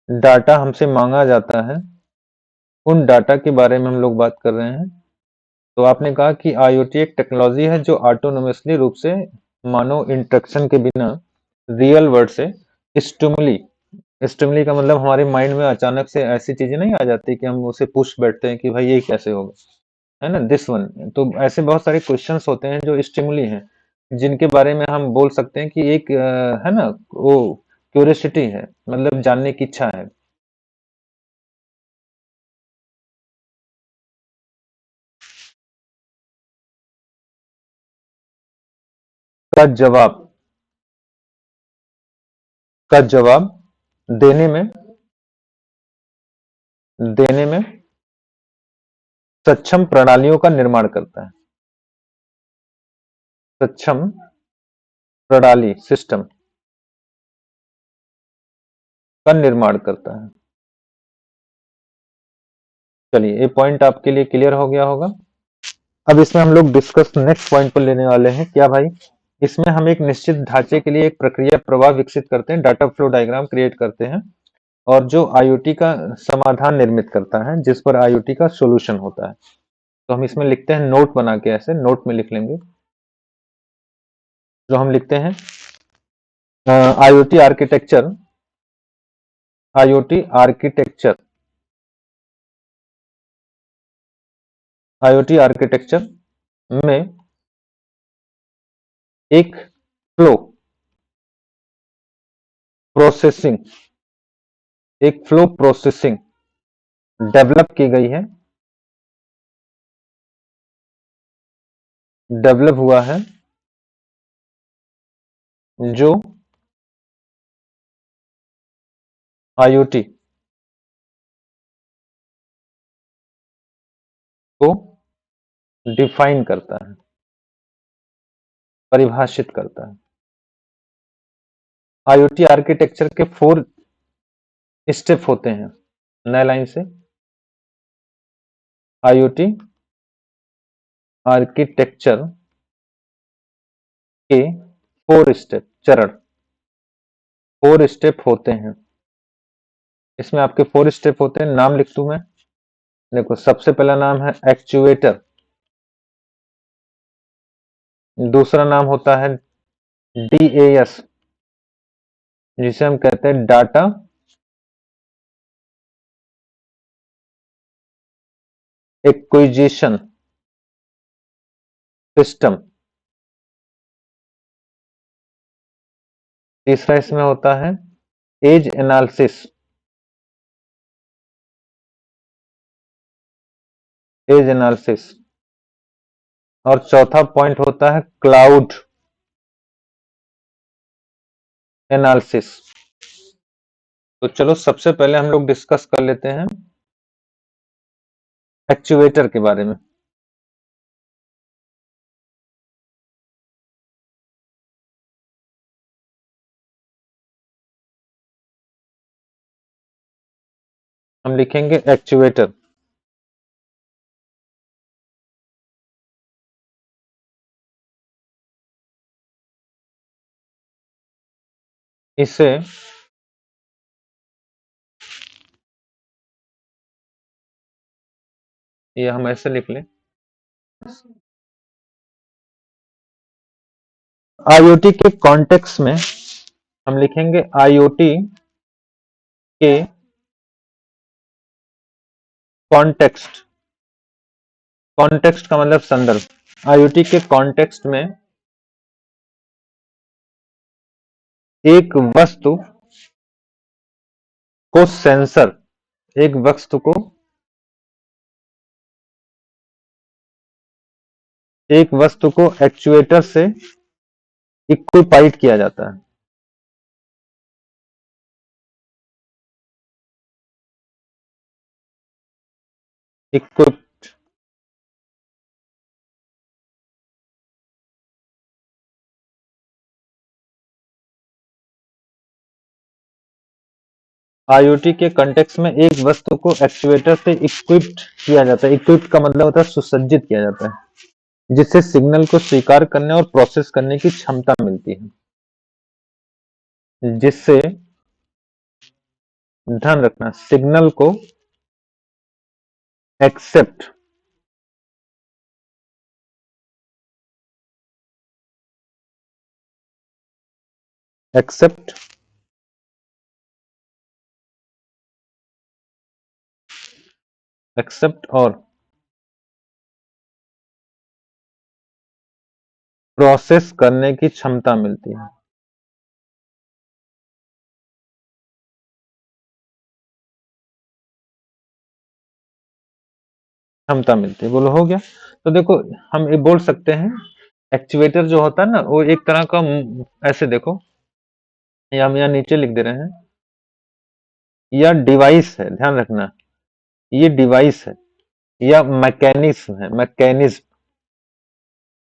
A: डाटा हमसे मांगा जाता है, उन डाटा के बारे में हम लोग बात कर रहे हैं। तो आपने कहा कि आईओटी एक टेक्नोलॉजी है जो ऑटोनोमसली रूप से मानव इंटरेक्शन के बिना रियल वर्ल्ड से स्टिमुली, स्टिमुली का मतलब हमारे माइंड में अचानक से ऐसी चीजें नहीं आ जाती कि हम उसे पूछ बैठते हैं कि भाई ये कैसे होगा, है ना, दिस वन। तो ऐसे बहुत सारे क्वेश्चंस होते हैं जो स्टिमुली हैं, जिनके बारे में हम बोल सकते हैं कि एक है ना, वो क्यूरियोसिटी है, मतलब जानने की इच्छा है। का जवाब, का जवाब देने में, देने में सक्षम प्रणालियों का निर्माण करता है। सक्षम प्रणाली, सिस्टम का निर्माण करता है। चलिए, ये पॉइंट आपके लिए क्लियर हो गया होगा। अब इसमें हम लोग डिस्कस नेक्स्ट पॉइंट पर लेने वाले हैं। क्या भाई? इसमें हम एक निश्चित ढांचे के लिए एक प्रक्रिया प्रवाह विकसित करते हैं, डाटा फ्लो डायग्राम क्रिएट करते हैं, और जो आईओटी का समाधान निर्मित करता है, जिस पर आईओटी का सॉल्यूशन होता है। तो हम इसमें लिखते हैं नोट बना के, ऐसे नोट में लिख लेंगे। जो हम लिखते हैं IoT architecture, IoT architecture, IoT architecture में एक फ्लो प्रोसेसिंग, एक फ्लो प्रोसेसिंग डेवलप की गई है, डेवलप हुआ है, जो आईओटी को डिफाइन करता है, परिभाषित करता है। आईओटी आर्किटेक्चर के 4 स्टेप होते हैं। नए लाइन से, आईओटी आर्किटेक्चर के 4 स्टेप, चरण, 4 स्टेप होते हैं। इसमें आपके 4 स्टेप होते हैं, नाम लिख दूं मैं। देखो, सबसे पहला नाम है एक्चुएटर, दूसरा नाम होता है डीएएस, जिसे हम कहते हैं डाटा एक्विजिशन सिस्टम, तीसरा इसमें होता है एज एनालिसिस, एज एनालिसिस, और चौथा पॉइंट होता है क्लाउड एनालिसिस। तो चलो, सबसे पहले हम लोग डिस्कस कर लेते हैं एक्चुएटर के बारे में। हम लिखेंगे एक्चुएटर। इसे ये हम ऐसे लिख लें, आईओटी के कॉन्टेक्स्ट में हम लिखेंगे आईओटी के कॉन्टेक्स्ट। कॉन्टेक्स्ट का मतलब संदर्भ। आईओटी के कॉन्टेक्स्ट में एक वस्तु को सेंसर, एक वस्तु को एक वस्तु को एक्चुएटर से इक्विपाइड किया जाता है। इक्विप आईओटी के कंटेक्स्ट में एक वस्तु को एक्चुएटर से इक्विप्ड किया जाता है। इक्विप्ड का मतलब होता है सुसज्जित किया जाता है, जिससे सिग्नल को स्वीकार करने और प्रोसेस करने की क्षमता मिलती है। जिससे, ध्यान रखना, सिग्नल को एक्सेप्ट एक्सेप्ट एक्सेप्ट और प्रोसेस करने की क्षमता मिलती है। क्षमता मिलती है, बोलो हो गया। तो देखो, हम ये बोल सकते हैं एक्चुएटर जो होता है ना, वो एक तरह का ऐसे देखो, ये हम यहाँ नीचे लिख दे रहे हैं, यह डिवाइस है, ध्यान रखना, ये डिवाइस है या मैकेनिज्म है।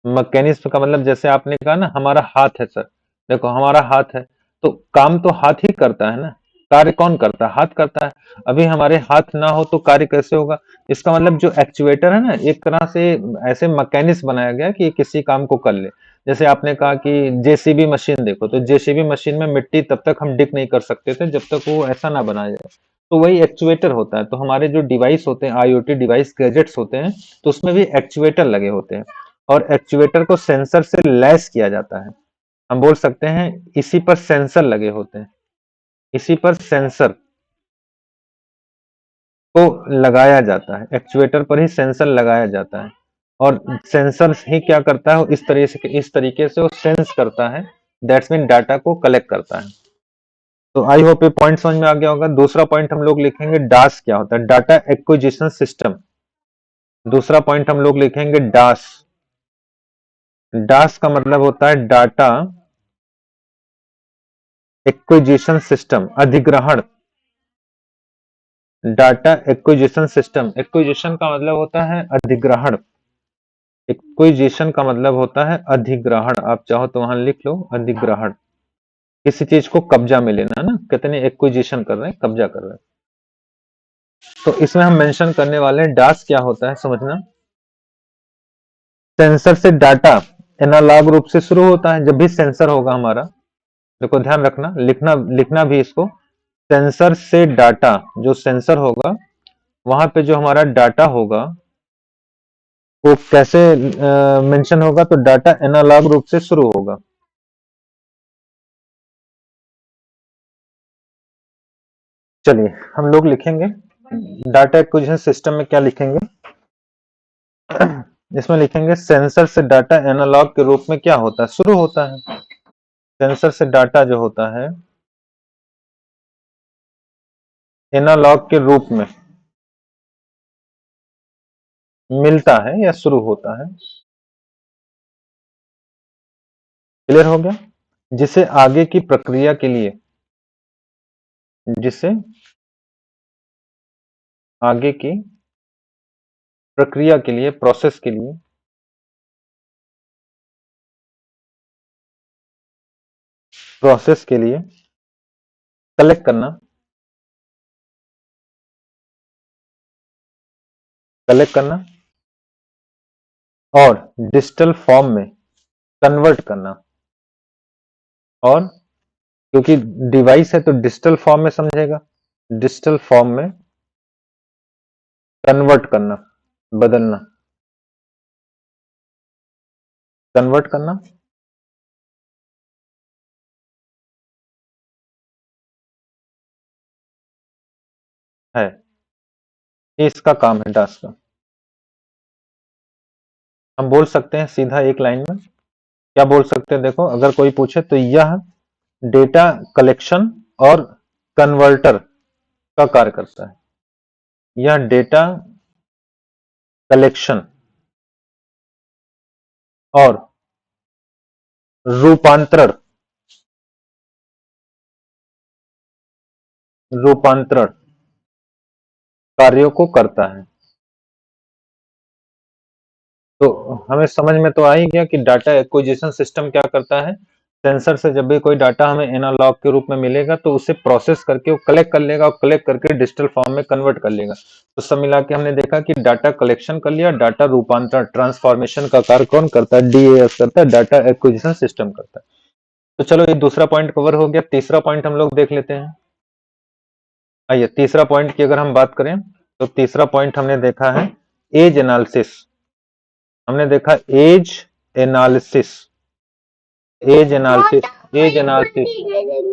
A: मैकेनिज्म का मतलब जैसे आपने कहा ना हमारा हाथ है सर, देखो हमारा हाथ है, तो काम तो हाथ ही करता है ना। कार्य कौन करता है? हाथ करता है। अभी हमारे हाथ ना हो तो कार्य कैसे होगा? इसका मतलब जो एक्चुएटर है ना, एक तरह से ऐसे मैकेनिज्म बनाया गया कि किसी काम को कर ले। जैसे आपने कहा कि जेसीबी मशीन देखो, तो जेसीबी मशीन में मिट्टी तब तक हम डिग नहीं कर सकते थे जब तक वो ऐसा ना बनाया जाए। तो वही एक्चुएटर होता है। तो हमारे जो डिवाइस होते हैं, आईओटी डिवाइस, गैजेट्स होते हैं, तो उसमें भी एक्चुएटर लगे होते हैं। और एक्चुएटर को सेंसर से लैस किया जाता है। हम बोल सकते हैं इसी पर सेंसर लगे होते हैं, इसी पर सेंसर को लगाया जाता है, एक्चुएटर पर ही सेंसर लगाया जाता है। और सेंसर ही क्या करता है, इस तरीके से वो सेंस करता है, दैट्स मीन डाटा को कलेक्ट करता है। तो आई होप ये पॉइंट समझ में आ गया होगा। दूसरा पॉइंट हम लोग लिखेंगे डास क्या होता है, डाटा एक्विजिशन सिस्टम। दूसरा पॉइंट हम लोग लिखेंगे डास। डास का मतलब होता है डाटा एक्विजिशन सिस्टम, अधिग्रहण। डाटा एक्विजिशन सिस्टम, एक्विजिशन का मतलब होता है अधिग्रहण। एक्विजिशन का मतलब होता है अधिग्रहण। आप चाहो तो वहां लिख लो अधिग्रहण। किसी चीज को कब्जा में लेना ना, कितने एक्विजिशन कर रहे हैं, कब्जा कर रहे हैं। तो इसमें हम मेंशन करने वाले हैं डास क्या होता है, समझना। सेंसर से डाटा एनालॉग रूप से शुरू होता है। जब भी सेंसर होगा हमारा, देखो ध्यान रखना, लिखना लिखना भी इसको, सेंसर से डाटा, जो सेंसर होगा वहां पे जो हमारा डाटा होगा वो कैसे मेंशन होगा, तो डाटा एनालॉग रूप से शुरू होगा। चलिए हम लोग लिखेंगे डाटा एक्विजिशन सिस्टम में क्या लिखेंगे। इसमें लिखेंगे सेंसर से डाटा एनालॉग के रूप में क्या होता है, शुरू होता है। सेंसर से डाटा जो होता है एनालॉग के रूप में मिलता है या शुरू होता है। क्लियर हो गया? जिसे आगे की प्रक्रिया के लिए, जिसे आगे की प्रक्रिया के लिए, प्रोसेस के लिए, प्रोसेस के लिए कलेक्ट करना, कलेक्ट करना और डिजिटल फॉर्म में कन्वर्ट करना। और क्योंकि डिवाइस है तो डिजिटल फॉर्म में समझेगा, डिजिटल फॉर्म में कन्वर्ट करना, बदलना, कन्वर्ट करना है। ये इसका काम है डास का। हम बोल सकते हैं सीधा एक लाइन में, क्या बोल सकते हैं, देखो अगर कोई पूछे तो यह डेटा कलेक्शन और कन्वर्टर का कार्य करता है। यह डेटा कलेक्शन और रूपांतरण रूपांतरण कार्यों को करता है। तो हमें समझ में तो आ ही गया कि डाटा एक्विजिशन सिस्टम क्या करता है। सेंसर से जब भी कोई डाटा हमें एनालॉग के रूप में मिलेगा तो उसे प्रोसेस करके वो कलेक्ट कर लेगा और कलेक्ट करके डिजिटल फॉर्म में कन्वर्ट कर लेगा। तो सब मिला के हमने देखा कि डाटा कलेक्शन कर लिया, डाटा रूपांतरण ट्रांसफॉर्मेशन का कार्य कौन करता है, डीएएस करता है, डाटा एक्विजिशन सिस्टम करता है। तो चलो ये दूसरा पॉइंट कवर हो गया। तीसरा पॉइंट हम लोग देख लेते हैं। आइए तीसरा पॉइंट की अगर हम बात करें तो तीसरा पॉइंट हमने देखा है एज एनालिसिस। हमने देखा edge analysis, edge analysis, edge analysis,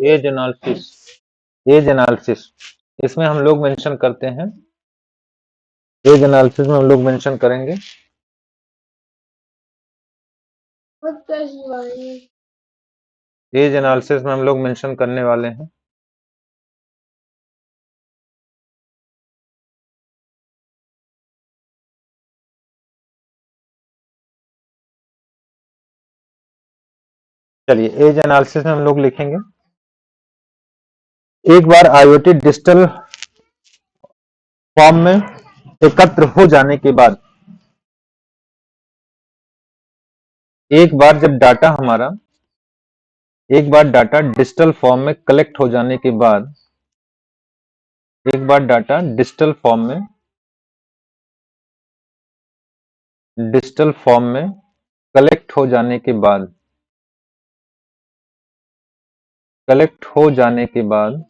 A: edge analysis, edge analysis. इसमें हम लोग मेंशन करते हैं, एज एनालिसिस में हम लोग मेंशन करेंगे एज एनालिसिस में हम लोग मेंशन करने वाले हैं चलिए एज एनालिसिस में हम लोग लिखेंगे, एक बार आईओटी डिजिटल फॉर्म में एकत्र हो जाने के बाद, एक बार जब डाटा हमारा, एक बार डाटा डिजिटल फॉर्म में कलेक्ट हो जाने के बाद, एक बार डाटा डिजिटल फॉर्म में कलेक्ट हो जाने के बाद, कलेक्ट हो जाने के बाद,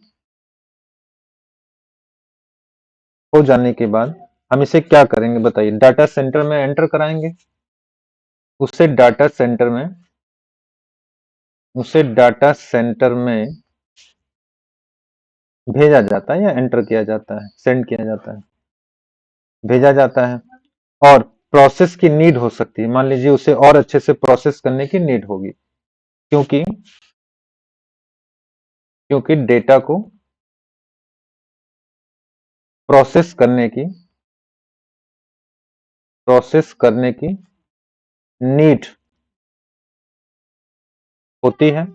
A: हो जाने के बाद हम इसे क्या करेंगे बताइए, डाटा सेंटर में एंटर कराएंगे, उसे डाटा सेंटर में, उसे डाटा सेंटर में भेजा जाता है या एंटर किया जाता है, सेंड किया जाता है, भेजा जाता है। और प्रोसेस की नीड हो सकती है, मान लीजिए उसे और अच्छे से प्रोसेस करने की नीड होगी, क्योंकि क्योंकि डेटा को प्रोसेस करने की, प्रोसेस करने की नीड होती है,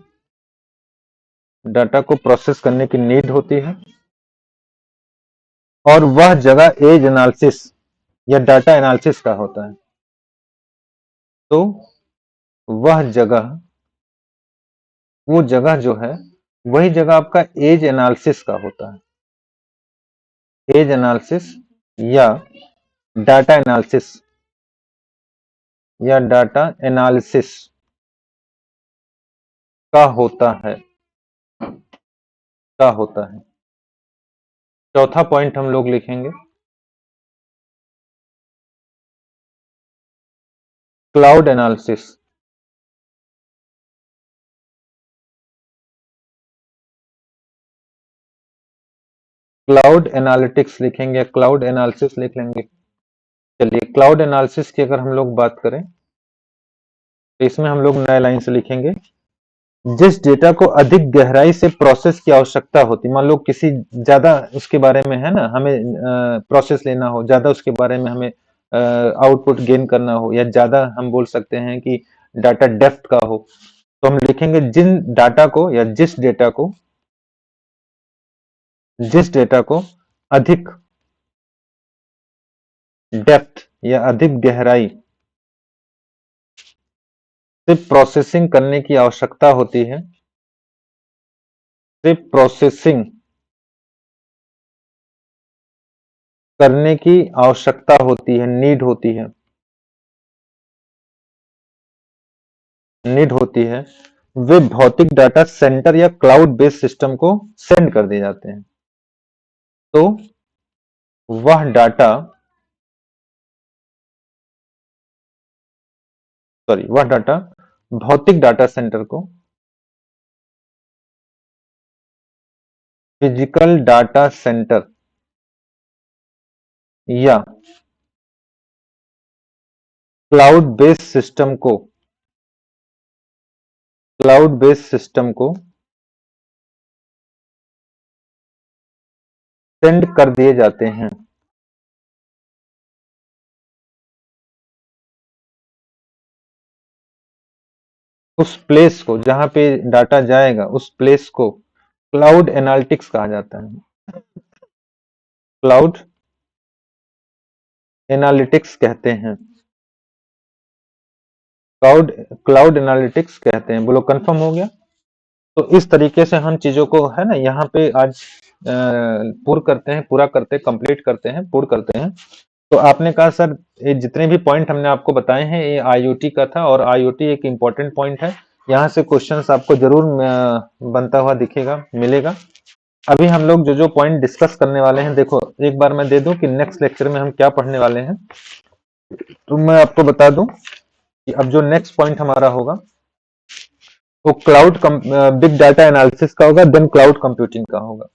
A: डाटा को प्रोसेस करने की नीड होती है। और वह जगह एज एनालिसिस या डाटा एनालिसिस का होता है। तो वह जगह, वो जगह जो है, वही जगह आपका एज एनालिसिस का होता है। एज एनालिसिस या डाटा एनालिसिस, या डाटा एनालिसिस का होता है, का होता है। चौथा पॉइंट हम लोग लिखेंगे क्लाउड एनालिसिस। क्लाउड एनालिटिक्स लिखेंगे या क्लाउड एनालिसिस लिख लेंगे। चलिए क्लाउड एनालिसिस की अगर हम लोग बात करें तो इसमें हम लोग नए लाइन से लिखेंगे, जिस डेटा को अधिक गहराई से प्रोसेस की आवश्यकता होती, मान लो किसी ज्यादा उसके बारे में है ना, हमें प्रोसेस लेना हो, ज्यादा उसके बारे में हमें आउटपुट गेन करना हो, या ज्यादा हम बोल सकते हैं कि डाटा डेप्थ का हो, तो हम लिखेंगे जिन डाटा को या जिस डेटा को अधिक डेप्थ या अधिक गहराई से प्रोसेसिंग करने की आवश्यकता होती है, से प्रोसेसिंग करने की आवश्यकता होती है, नीड होती है, नीड होती है, वे भौतिक डाटा सेंटर या क्लाउड बेस्ड सिस्टम को सेंड कर दिए जाते हैं। तो वह डाटा, सॉरी, वह डाटा भौतिक डाटा सेंटर को, फिजिकल डाटा सेंटर या क्लाउड बेस्ड सिस्टम को क्लाउड बेस्ड सिस्टम को सेंड कर दिए जाते हैं। उस प्लेस को जहां पे डाटा जाएगा उस प्लेस को क्लाउड एनालिटिक्स कहा जाता है। क्लाउड एनालिटिक्स कहते हैं। क्लाउड क्लाउड एनालिटिक्स कहते हैं। बोलो कंफर्म हो गया। तो इस तरीके से हम चीजों को है ना यहाँ पे आज पूरा करते हैं, कंप्लीट करते हैं, पूर्ण करते हैं। तो आपने कहा सर ये जितने भी पॉइंट हमने आपको बताए हैं ये आईओटी का था और आईओटी एक इम्पॉर्टेंट पॉइंट है। यहाँ से क्वेश्चंस आपको जरूर बनता हुआ दिखेगा, मिलेगा। अभी हम लोग जो जो पॉइंट डिस्कस करने वाले हैं, देखो एक बार मैं दे दूं कि नेक्स्ट लेक्चर में हम क्या पढ़ने वाले हैं। तो मैं आपको बता दूं कि अब जो नेक्स्ट पॉइंट हमारा होगा वो क्लाउड बिग डाटा एनालिसिस का होगा, देन क्लाउड कंप्यूटिंग का होगा।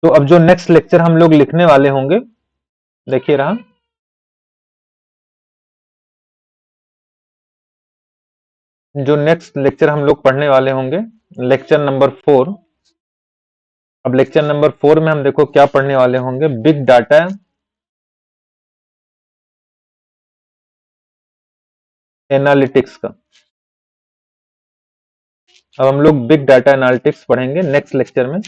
A: तो अब जो नेक्स्ट लेक्चर हम लोग लिखने वाले होंगे, देखिए रहा, जो नेक्स्ट लेक्चर हम लोग पढ़ने वाले होंगे लेक्चर नंबर 4। अब लेक्चर नंबर 4 में हम देखो क्या पढ़ने वाले होंगे, बिग डाटा एनालिटिक्स का। अब हम लोग बिग डाटा एनालिटिक्स पढ़ेंगे नेक्स्ट लेक्चर में।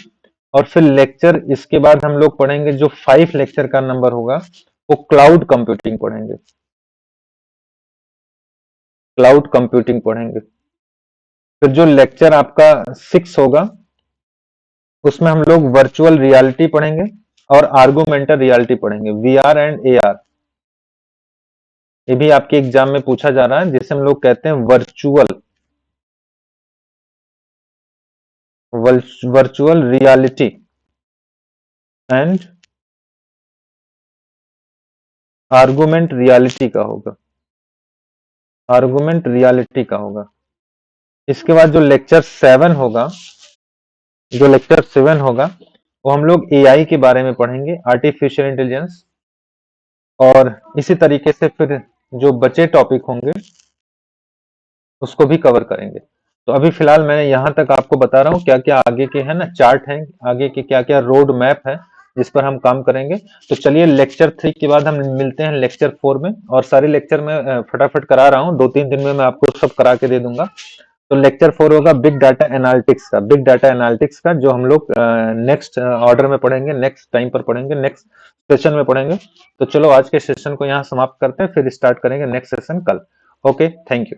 A: और फिर लेक्चर इसके बाद हम लोग पढ़ेंगे जो 5 लेक्चर का नंबर होगा वो क्लाउड कंप्यूटिंग पढ़ेंगे। क्लाउड कंप्यूटिंग पढ़ेंगे। फिर जो लेक्चर आपका 6 होगा उसमें हम लोग वर्चुअल रियलिटी पढ़ेंगे और आर्गुमेंटल रियलिटी पढ़ेंगे, वीआर एंड एआर। ये भी आपके एग्जाम में पूछा जा रहा है, जिसे हम लोग कहते हैं virtual reality and argument reality का होगा। आर्गुमेंट रियलिटी का होगा। इसके बाद जो लेक्चर 7 होगा वो हम लोग एआई के बारे में पढ़ेंगे, आर्टिफिशियल इंटेलिजेंस। और इसी तरीके से फिर जो बचे टॉपिक होंगे उसको भी कवर करेंगे। तो अभी फिलहाल मैं यहाँ तक आपको बता रहा हूँ क्या क्या आगे के है ना चार्ट है, आगे के क्या क्या रोड मैप है जिस पर हम काम करेंगे। तो चलिए लेक्चर 3 के बाद हम मिलते हैं लेक्चर 4 में। और सारे लेक्चर में फटाफट करा रहा हूँ, 2-3 दिन में मैं आपको सब करा के दे दूंगा। तो लेक्चर 4 होगा बिग डाटा एनालिटिक्स का। बिग डाटा एनालिटिक्स का जो हम लोग नेक्स्ट ऑर्डर में पढ़ेंगे, नेक्स्ट टाइम पर पढ़ेंगे, नेक्स्ट सेशन में पढ़ेंगे। तो चलो आज के सेशन को यहाँ समाप्त करते हैं, फिर स्टार्ट करेंगे नेक्स्ट सेशन कल। Okay, thank you.